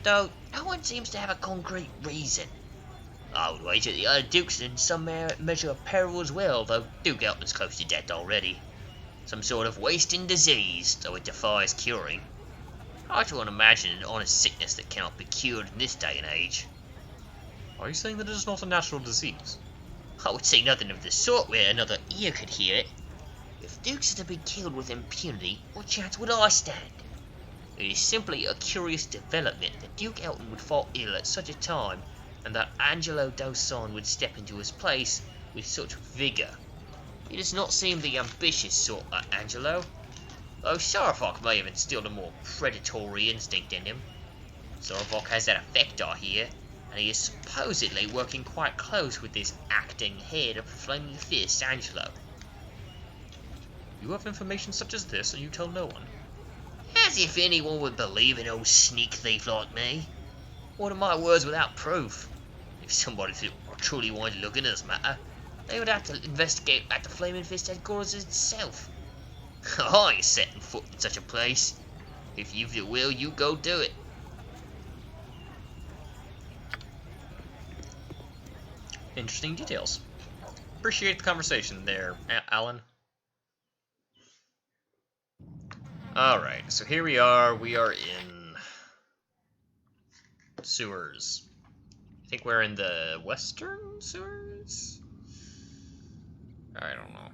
though no one seems to have a concrete reason. I would wager the other Dukes in some measure of peril as well, though Duke Elton's close to death already. Some sort of wasting disease, though it defies curing. Hard to imagine an honest sickness that cannot be cured in this day and age. Are you saying that it is not a natural disease? I would say nothing of the sort where another ear could hear it. If Dukes are to be killed with impunity, what chance would I stand? It is simply a curious development that Duke Elton would fall ill at such a time, and that Angelo Dawson would step into his place with such vigour. He does not seem the ambitious sort, that Angelo. Though Sarvok may have instilled a more predatory instinct in him. Sarvok has that effect, I hear, and he is supposedly working quite close with this acting head of the Flaming Fist, Angelo. You have information such as this, and you tell no one? As if anyone would believe an old sneak thief like me. What are my words without proof? If somebody truly wanted to look into this matter, they would have to investigate at the Flaming Fist headquarters itself. I ain't setting foot in such a place. If you've the will, you go do it. Interesting details. Appreciate the conversation there, Alan. Alright, so here we are in sewers. I think we're in the western sewers? I don't know.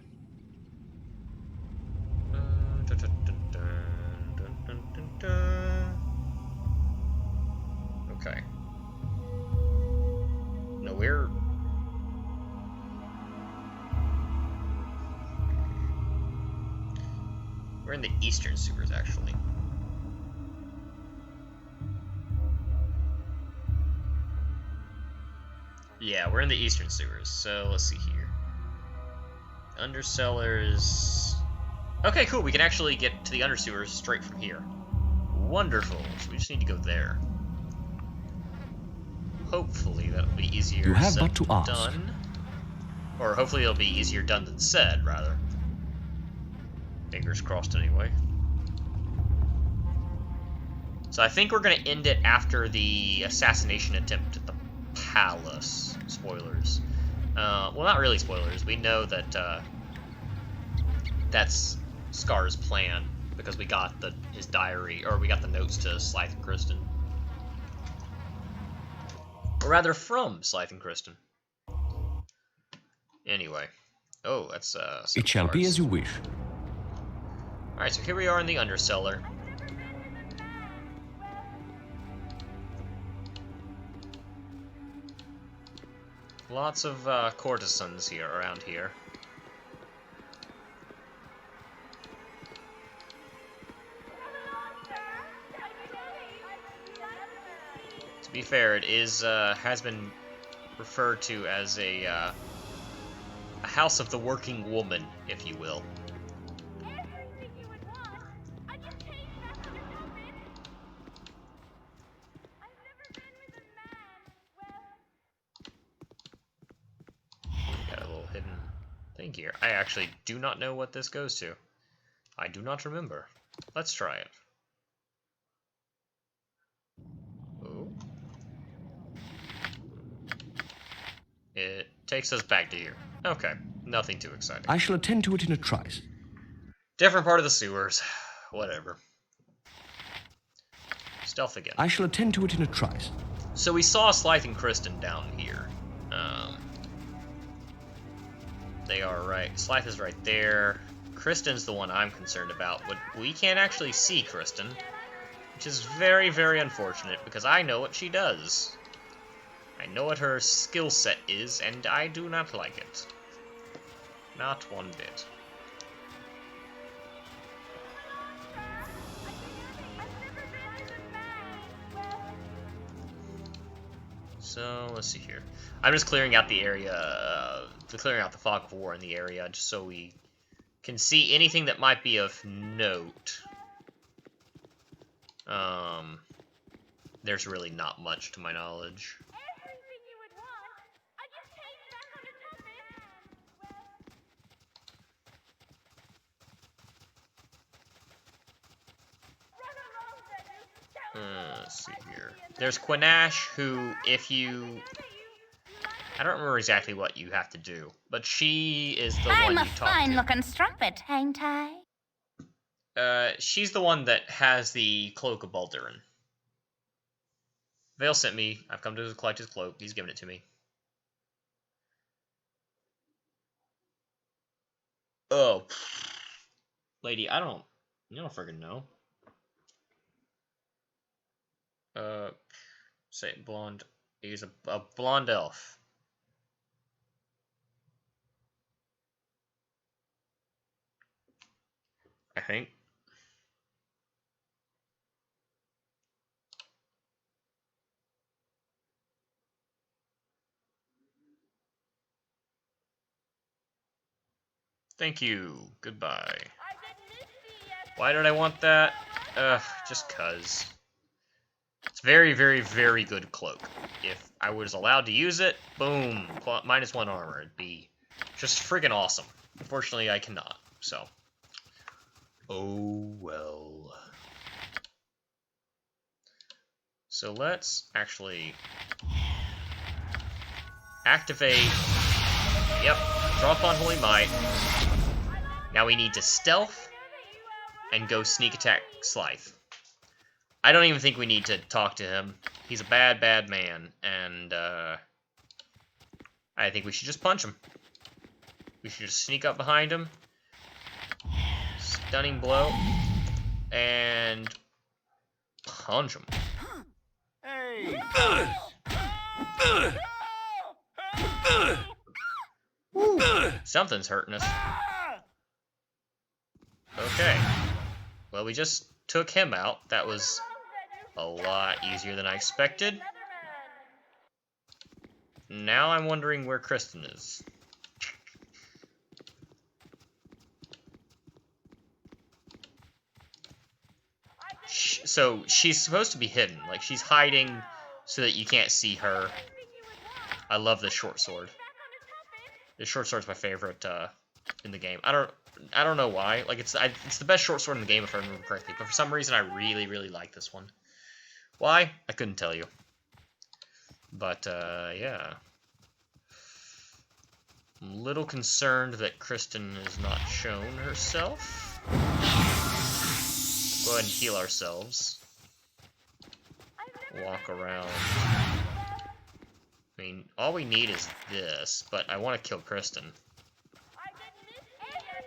Okay. No, we're in the eastern sewers, actually. Yeah, we're in the eastern sewers, so let's see here. Undercellars. Okay, cool, we can actually get to the undersewers straight from here. Wonderful, so we just need to go there. Hopefully that'll be easier You have said but to than ask. done. Or hopefully it'll be easier done than said, rather. Fingers crossed, anyway. So I think we're going to end it after the assassination attempt at the palace. Spoilers. Well, not really spoilers. We know that that's Scar's plan, because we got his diary, or we got the notes to Slythe and Kristen. Or rather, from Slythe and Kristen. Anyway. Oh, that's It shall be as you wish. Alright, so here we are in the undercellar. Lots of courtesans here around here. To be fair, it is has been referred to as a house of the working woman, if you will. thing here. I actually do not know what this goes to. I do not remember. Let's try it. Ooh. It takes us back to here. Okay, nothing too exciting. I shall attend to it in a trice. Different part of the sewers. Whatever. Stealth again. I shall attend to it in a trice. So we saw Slythe and Kristen down here. They are right. Slythe is right there. Kristen's the one I'm concerned about, but we can't actually see Kristen, which is very, very unfortunate because I know what she does. I know what her skill set is, and I do not like it. Not one bit. So, let's see here. I'm just clearing out the area, clearing out the fog of war in the area, just so we can see anything that might be of note. There's really not much to my knowledge. Let's see here. There's Quinash, who, if you... I don't remember exactly what you have to do, but she is the one you talk to. I'm a fine-looking strumpet, ain't I? She's the one that has the Cloak of Baldur. Vale sent me. I've come to collect his cloak. He's given it to me. Oh. Lady, I don't friggin' know. Say blonde. He's a blonde elf. I think. Thank you. Goodbye. Why did I want that? Just cuz. It's very, very, very good cloak. If I was allowed to use it, boom, -1 armor. It'd be just friggin' awesome. Unfortunately, I cannot, so. Oh, well. So let's actually activate. Yep, drop on Holy Might. Now we need to stealth and go sneak attack Slythe. I don't even think we need to talk to him. He's a bad, bad man, and I think we should just punch him. We should just sneak up behind him. Stunning blow. And punch him. Hey! Something's hurting us. Okay. Well, we just took him out. That was a lot easier than I expected. Now I'm wondering where Kristen is. So she's supposed to be hidden. Like, she's hiding so that you can't see her. I love this short sword. This short sword's my favorite in the game. I don't know why. Like, it's the best short sword in the game if I remember correctly. But for some reason, I really, really like this one. Why? I couldn't tell you. But yeah. I'm a little concerned that Kristen has not shown herself. Go ahead and heal ourselves. Walk around. I mean, all we need is this, but I want to kill Kristen.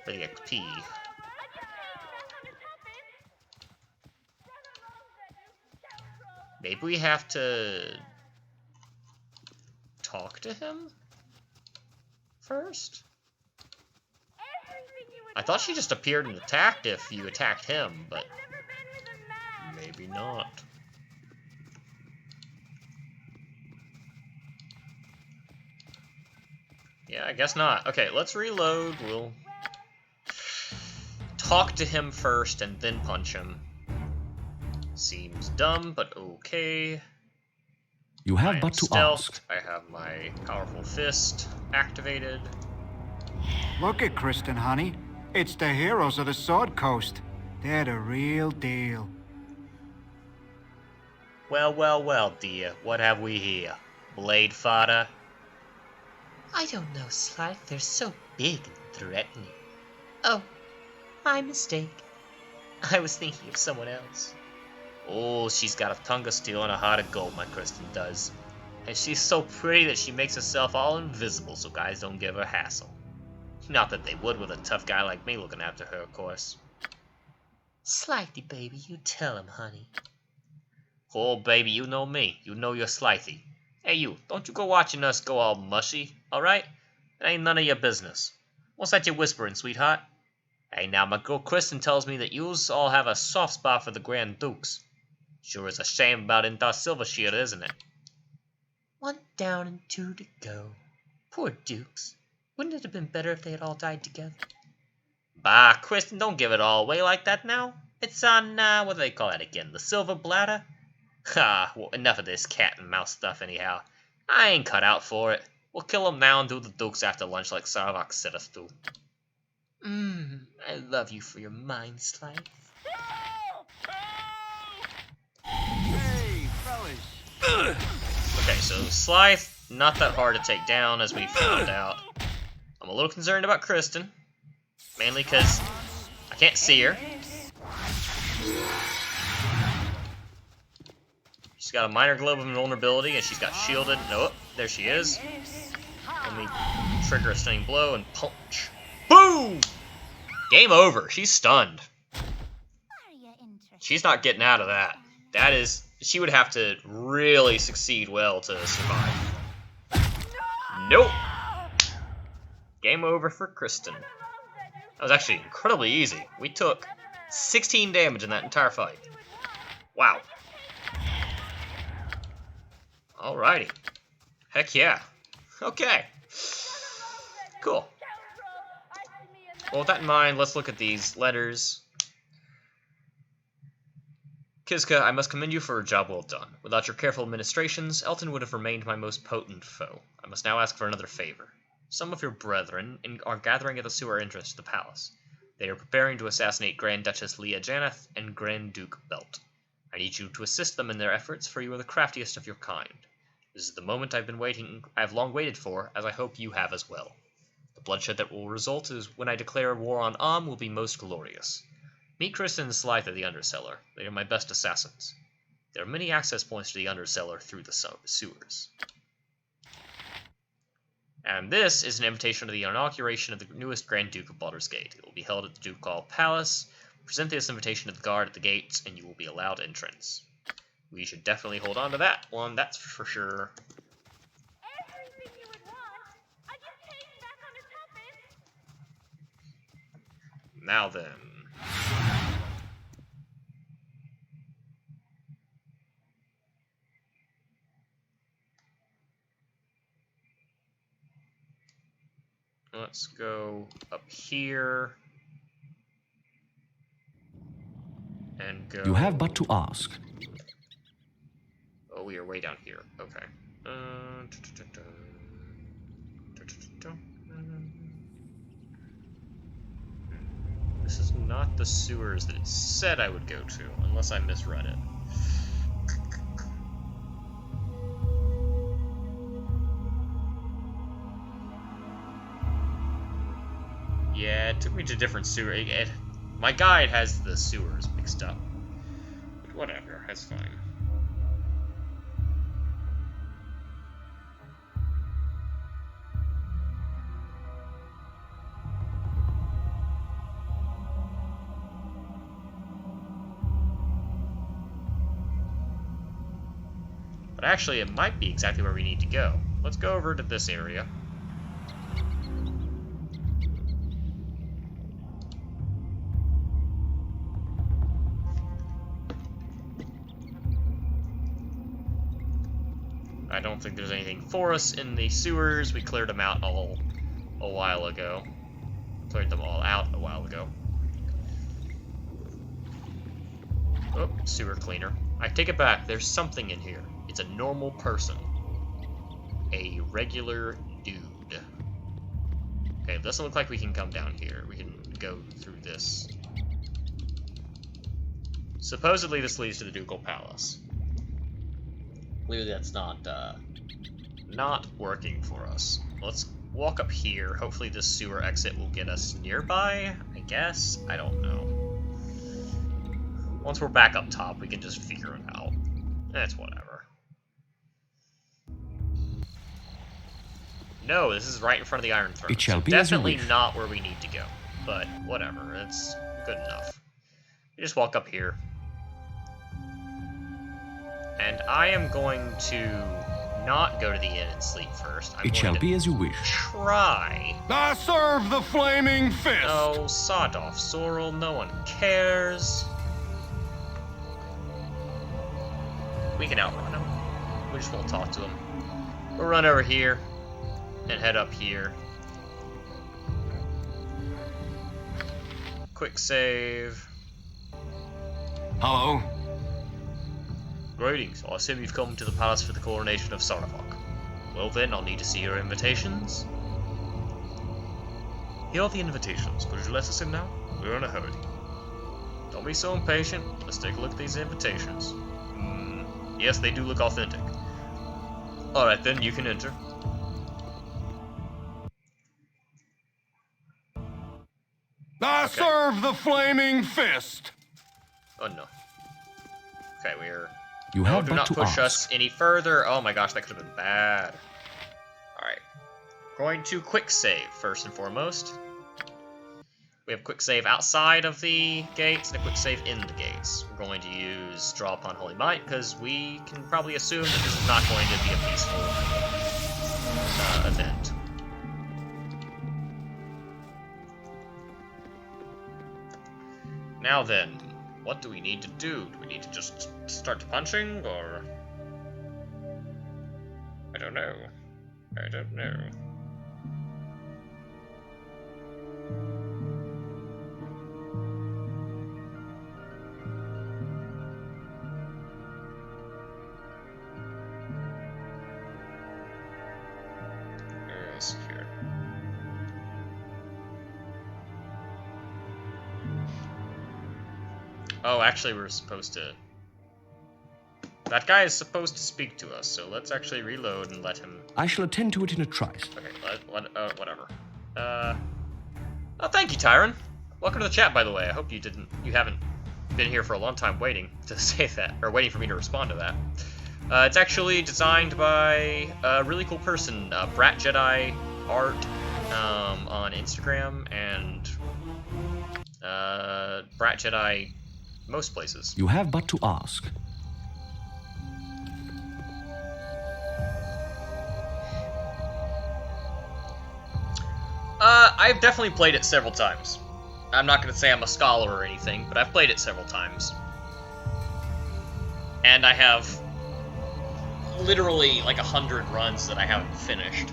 For the XP. Maybe we have to talk to him first? I thought she just appeared and attacked if you attacked him, but maybe not. Yeah, I guess not. Okay, let's reload. We'll talk to him first and then punch him. Seems dumb, but okay. You have but to stealthed. ask. I have my powerful fist activated. Look at Kristen, honey. It's the heroes of the Sword Coast. They're the real deal. Well, well, well, dear. What have we here? Blade fodder? I don't know, Slythe. They're so big and threatening. Oh, my mistake. I was thinking of someone else. Oh, she's got a tongue of steel and a heart of gold, my Kristen does. And she's so pretty that she makes herself all invisible so guys don't give her hassle. Not that they would with a tough guy like me looking after her, of course. Slythe, baby, you tell him, honey. Oh, baby, you know me. You know you're Slythy. Hey, you, don't you go watching us go all mushy, alright? It ain't none of your business. What's that you're whispering, sweetheart? Hey, now, my girl Kristen tells me that yous all have a soft spot for the Grand Dukes. Sure is a shame about Intar Silvershield, isn't it? 1 down and 2 to go. Poor Dukes. Wouldn't it have been better if they had all died together? Bah, Kristen, don't give it all away like that now. It's on, what do they call that again? The Silver Bladder? Ha, well, enough of this cat and mouse stuff anyhow. I ain't cut out for it. We'll kill them now and do the Dukes after lunch like Sarvok said us to. I love you for your mind, Slythe. Hey, fellas. Okay, so Slythe, not that hard to take down as we found out. I'm a little concerned about Kristen. Mainly because I can't see her. She's got a minor globe of invulnerability, and she's got shielded. Nope, there she is. Let me trigger a stunning blow and punch. Boom! Game over. She's stunned. She's not getting out of that. That is... She would have to really succeed well to survive. Nope! Game over for Kristen. That was actually incredibly easy. We took 16 damage in that entire fight. Wow. Alrighty. Heck yeah. Okay. Cool. Well, with that in mind, let's look at these letters. Kiska, I must commend you for a job well done. Without your careful administrations, Elton would have remained my most potent foe. I must now ask for another favor. Some of your brethren are gathering at the sewer entrance to the palace. They are preparing to assassinate Grand Duchess Leah Janeth and Grand Duke Belt. I need you to assist them in their efforts, for you are the craftiest of your kind. This is the moment I have long waited for, as I hope you have as well. The bloodshed that will result is when I declare war on Am will be most glorious. Meet Kristen and Slythe at the Undercellar. They are my best assassins. There are many access points to the Undercellar through the sewers. And this is an invitation to the inauguration of the newest Grand Duke of Baldur's Gate. It will be held at the Ducal Palace. Present this invitation to the guard at the gates, and you will be allowed entrance. We should definitely hold on to that one, that's for sure. Everything you would want. I just came back on a topic. Now then. Let's go up here. And go... You have but to ask. Oh, we are way down here. Okay. This is not the sewers that it said I would go to, unless I misread it. Yeah, it took me to different sewer. My guide has the sewers mixed up. But whatever, that's fine. But actually, it might be exactly where we need to go. Let's go over to this area. I don't think there's anything for us in the sewers. We cleared them out a while ago. Cleared them all out a while ago. Oh, sewer cleaner. I take it back. There's something in here. It's a normal person. A regular dude. Okay, it doesn't look like we can come down here. We can go through this. Supposedly this leads to the Ducal Palace. Clearly that's not working for us. Let's walk up here. Hopefully this sewer exit will get us nearby, I guess? I don't know. Once we're back up top, we can just figure it out. That's whatever. No, this is right in front of the Iron Throne. It shall be definitely as you wish. not where we need to go. But whatever, it's good enough. You just walk up here. And I am going to not go to the inn and sleep first. It shall be as you wish. Try. I serve the flaming fist! No, sod off, Sorrel. No one cares. We can outrun him. We just won't talk to him. We'll run over here and head up here. Quick save. Hello? Greetings. I assume you've come to the palace for the coronation of Sarnavok. Well then, I'll need to see your invitations. Here are the invitations. Could you let us in now? We're in a hurry. Don't be so impatient. Let's take a look at these invitations. Yes, they do look authentic. Alright then, you can enter. I serve the flaming fist! Oh no. Okay, we're... You no, have do but not to push ask. us any further. Oh my gosh, that could have been bad. Alright. Going to quick save, first and foremost. We have quick save outside of the gates and a quick save in the gates. We're going to use Draw Upon Holy Might, because we can probably assume that this is not going to be a peaceful event. Now then, what do we need to do? Do we need to just start punching, or... I don't know. I don't know. Let's see here. Oh, actually, we're supposed to... That guy is supposed to speak to us, so let's actually reload and let him... I shall attend to it in a trice. Okay, whatever. Oh, thank you, Tyron. Welcome to the chat, by the way. I hope you haven't been here for a long time waiting to say that, or waiting for me to respond to that. It's actually designed by a really cool person, Brat Jedi Art, on Instagram, and Brat Jedi most places. You have but to ask. I've definitely played it several times. I'm not going to say I'm a scholar or anything, but I've played it several times. And I have literally like 100 runs that I haven't finished.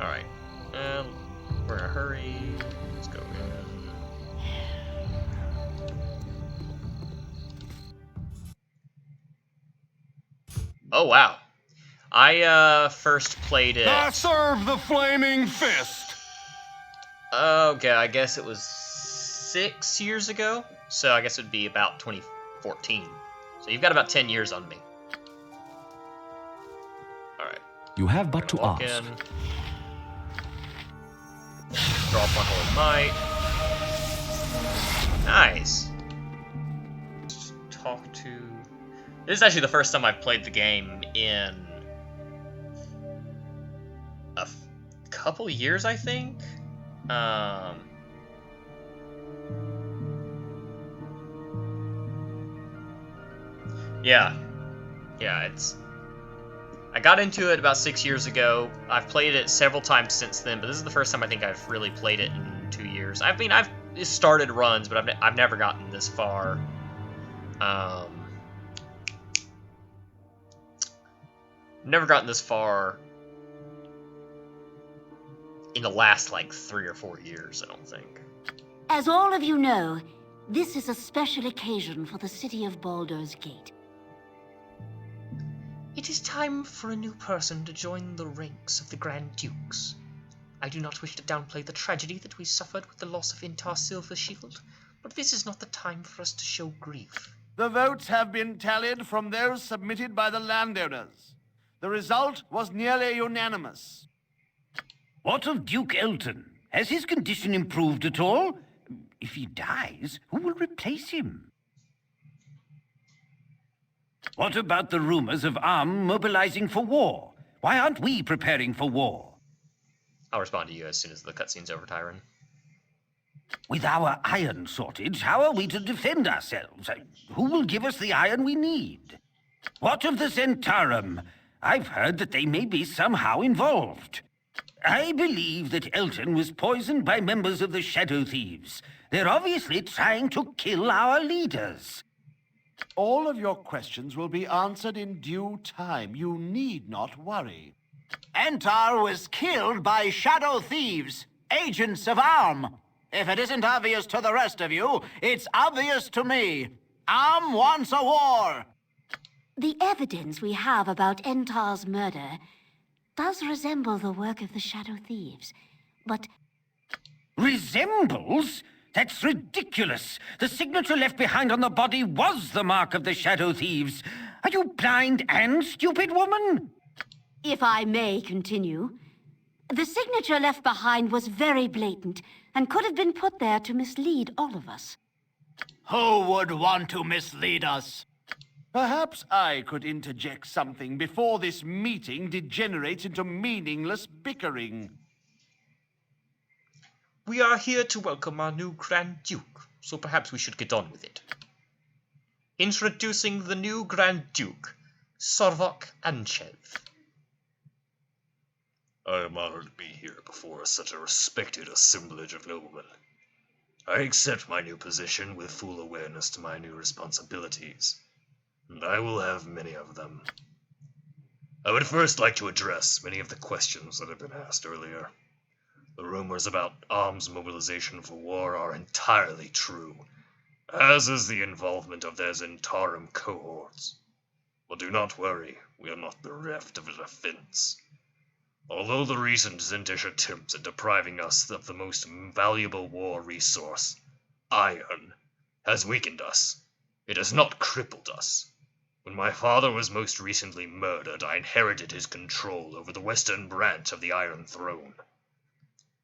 Alright. We're in a hurry. Let's go in. Oh, wow. I first played it... I serve the flaming fist! Okay, I guess it was 6 years ago. So I guess it would be about 2014. So you've got about 10 years on me. Alright. You have but to walk ask. in. Draw up on Holy Might. Nice. Just talk to... This is actually the first time I've played the game in a couple years, I think. Yeah, it's... I got into it about 6 years ago. I've played it several times since then, but this is the first time I think I've really played it in 2 years. I mean, I've started runs, but I've never gotten this far. Never gotten this far in the last, like, 3 or 4 years, I don't think. As all of you know, this is a special occasion for the city of Baldur's Gate. It It is time for a new person to join the ranks of the Grand Dukes. I do not wish to downplay the tragedy that we suffered with the loss of Intar's silver shield, but this is not the time for us to show grief. The votes have been tallied from those submitted by the landowners. The result was nearly unanimous. What of Duke Elton? Has his condition improved at all? If he dies, who will replace him? What about the rumors of Arm mobilizing for war? Why aren't we preparing for war? I'll respond to you as soon as the cutscene's over, Tyron. With our iron shortage, how are we to defend ourselves? Who will give us the iron we need? What of the Zentarum? I've heard that they may be somehow involved. I believe that Elton was poisoned by members of the Shadow Thieves. They're obviously trying to kill our leaders. All of your questions will be answered in due time. You need not worry. Entar was killed by Shadow Thieves, agents of Arm. If it isn't obvious to the rest of you, it's obvious to me. Arm wants a war. The evidence we have about Entar's murder does resemble the work of the Shadow Thieves, but... Resembles? That's ridiculous. The signature left behind on the body was the mark of the Shadow Thieves. Are you blind and stupid, woman? If I may continue, the signature left behind was very blatant and could have been put there to mislead all of us. Who would want to mislead us? Perhaps I could interject something before this meeting degenerates into meaningless bickering. We are here to welcome our new Grand Duke, so perhaps we should get on with it. Introducing the new Grand Duke, Sorvok Anchev. I am honored to be here before such a respected assemblage of noblemen. I accept my new position with full awareness to my new responsibilities, and I will have many of them. I would first like to address many of the questions that have been asked earlier. The rumors about Arm's mobilization for war are entirely true, as is the involvement of their Zentarum cohorts. But do not worry, we are not bereft of a defense. Although the recent Zindish attempts at depriving us of the most valuable war resource, iron, has weakened us, it has not crippled us. When my father was most recently murdered, I inherited his control over the western branch of the Iron Throne.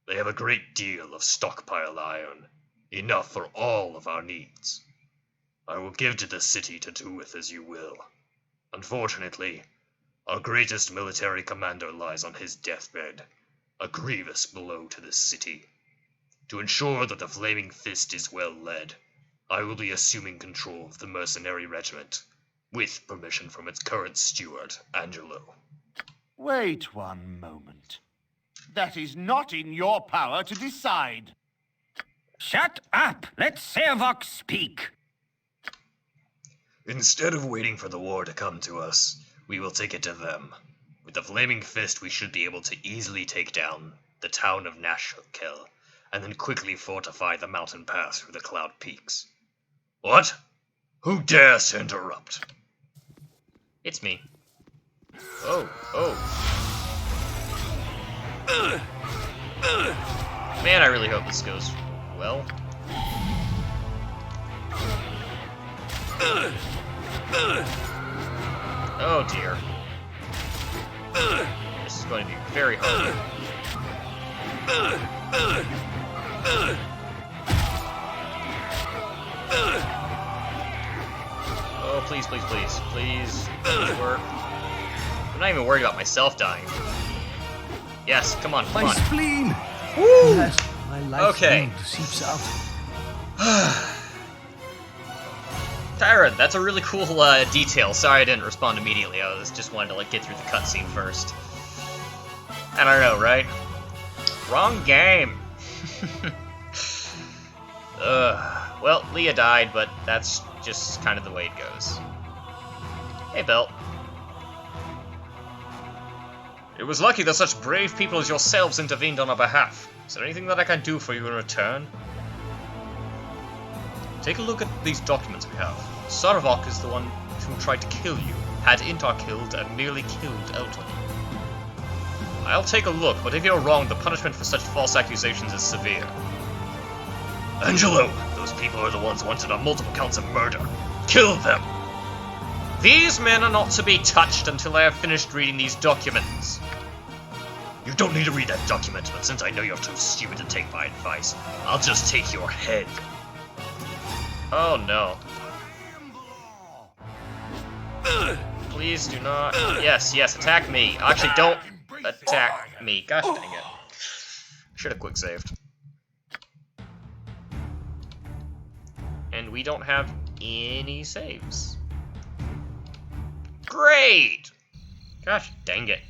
They have a great deal of stockpile iron, enough for all of our needs. I will give to the city to do with as you will. Unfortunately, our greatest military commander lies on his deathbed, a grievous blow to this city. To ensure that the Flaming Fist is well led, I will be assuming control of the mercenary regiment, with permission from its current steward, Angelo. Wait one moment. That is not in your power to decide. Shut up! Let Servok speak! Instead of waiting for the war to come to us, we will take it to them. With the Flaming Fist, we should be able to easily take down the town of Nashkel, and then quickly fortify the mountain pass through the Cloud Peaks. What? Who dares to interrupt? It's me. Oh. Man, I really hope this goes well. Oh dear. This is going to be very hard. Oh, please, please, please. Please work. I'm not even worried about myself dying. Yes, come on, come on. My spleen! Woo! Yes, my life Okay. seeps out. Tyron, that's a really cool detail. Sorry I didn't respond immediately. I just wanted to get through the cutscene first. I don't know, right? Wrong game. Well, Leah died, but that's just kind of the way it goes. Hey, Belt. It was lucky that such brave people as yourselves intervened on our behalf. Is there anything that I can do for you in return? Take a look at these documents we have. Sarvok is the one who tried to kill you. had Intar killed and merely killed Elton. I'll take a look, but if you're wrong, the punishment for such false accusations is severe. Angelo, those people are the ones wanted on multiple counts of murder. Kill them! These men are not to be touched until I have finished reading these documents. You don't need to read that document, but since I know you're too stupid to take my advice, I'll just take your head. Oh no. Please do not. Yes, attack me. Actually, don't attack me. Gosh dang it. Should have quick saved. And we don't have any saves. Great! Gosh dang it.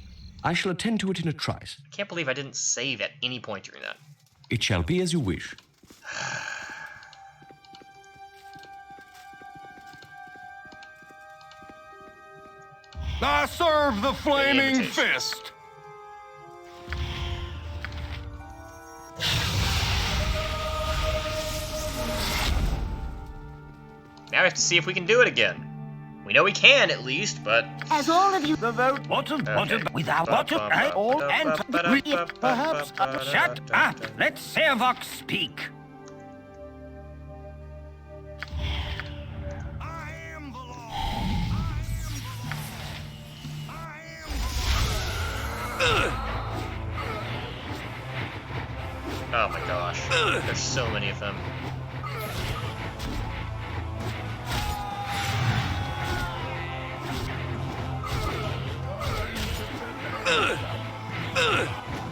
I shall attend to it in a trice. I can't believe I didn't save at any point during that. It shall be as you wish. I serve the flaming fist! Now we have to see if we can do it again. We know we can, at least, but... As all of you... The vote, without all and perhaps shut up. Let Servox speak. Oh my gosh. There's so many of them.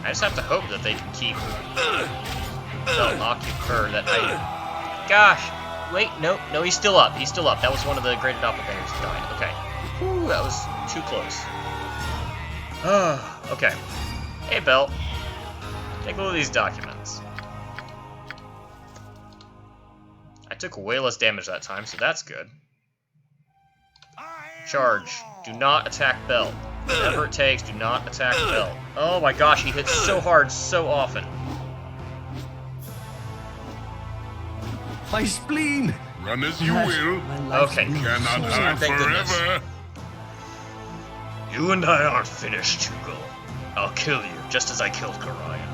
I just have to hope that they can keep the uncapper that I... Gosh! Wait, no, he's still up. He's still up. That was one of the graded doppelgangers that died. Okay. Whew, that was too close. Okay. Hey, Belt. Take a look at these documents. I took way less damage that time, so that's good. Charge. Do not attack Belt. Whatever it takes, do not attack Belt. Oh my gosh, he hits so hard so often. My spleen! Run as you will. Okay. You cannot hide forever. You and I aren't finished, Hugo. I'll kill you, just as I killed Karayan.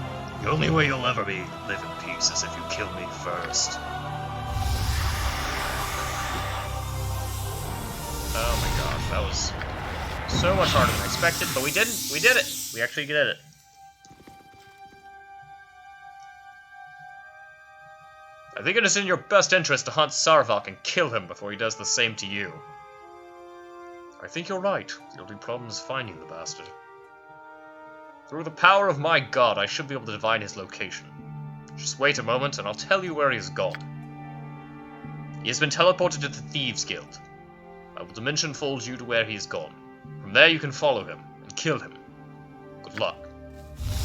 The only way you'll ever live in peace is if you kill me first. Oh my gosh, that was so much harder than I expected, but we did it! We actually did it. I think it is in your best interest to hunt Sarvok and kill him before he does the same to you. I think you're right. The only problem is finding the bastard. Through the power of my god, I should be able to divine his location. Just wait a moment, and I'll tell you where he has gone. He has been teleported to the Thieves Guild. I will dimension fold you to where he has gone. From there you can follow him, and kill him. Good luck.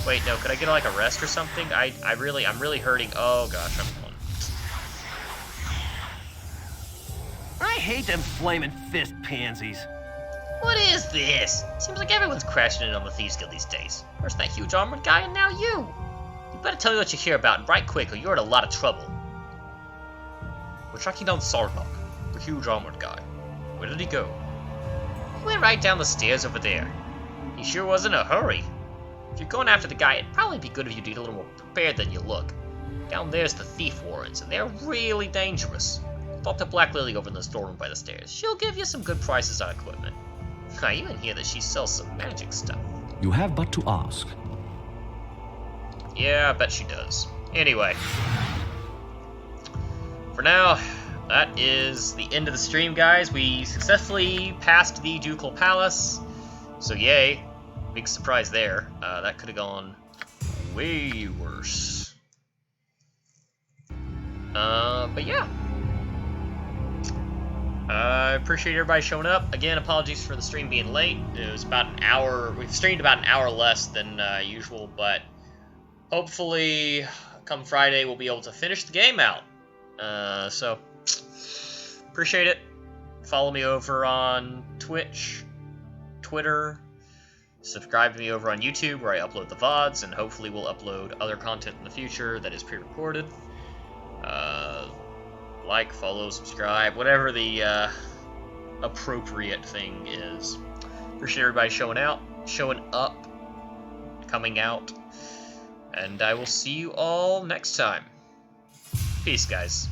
Wait, no, could I get like a rest or something? I'm really hurting. Oh gosh, I'm done. I hate them flaming fist pansies. What is this? Seems like everyone's crashing in on the Thieves Guild these days. First that huge armored guy, and now you. You better tell me what you hear about, and right quick, or you're in a lot of trouble. We're tracking down Sarvok, the huge armored guy. Where did he go? He went right down the stairs over there. He sure was in a hurry. If you're going after the guy, it'd probably be good if you be a little more prepared than you look. Down there's the thief warrants, and they're really dangerous. Talk to Black Lily over in the storeroom by the stairs. She'll give you some good prices on equipment. I even hear that she sells some magic stuff. You have but to ask. Yeah, I bet she does. Anyway. For now, that is the end of the stream, guys. We successfully passed the Ducal Palace. So yay. Big surprise there. That could have gone way worse. But yeah. I appreciate everybody showing up. Again, apologies for the stream being late. It was about an hour. We've streamed about an hour less than usual, but hopefully come Friday we'll be able to finish the game out. So, appreciate it. Follow me over on Twitch, Twitter. Subscribe to me over on YouTube where I upload the VODs, and hopefully we'll upload other content in the future that is pre-recorded. Like, follow, subscribe, whatever the appropriate thing is. Appreciate everybody showing up, coming out, and I will see you all next time. Peace, guys.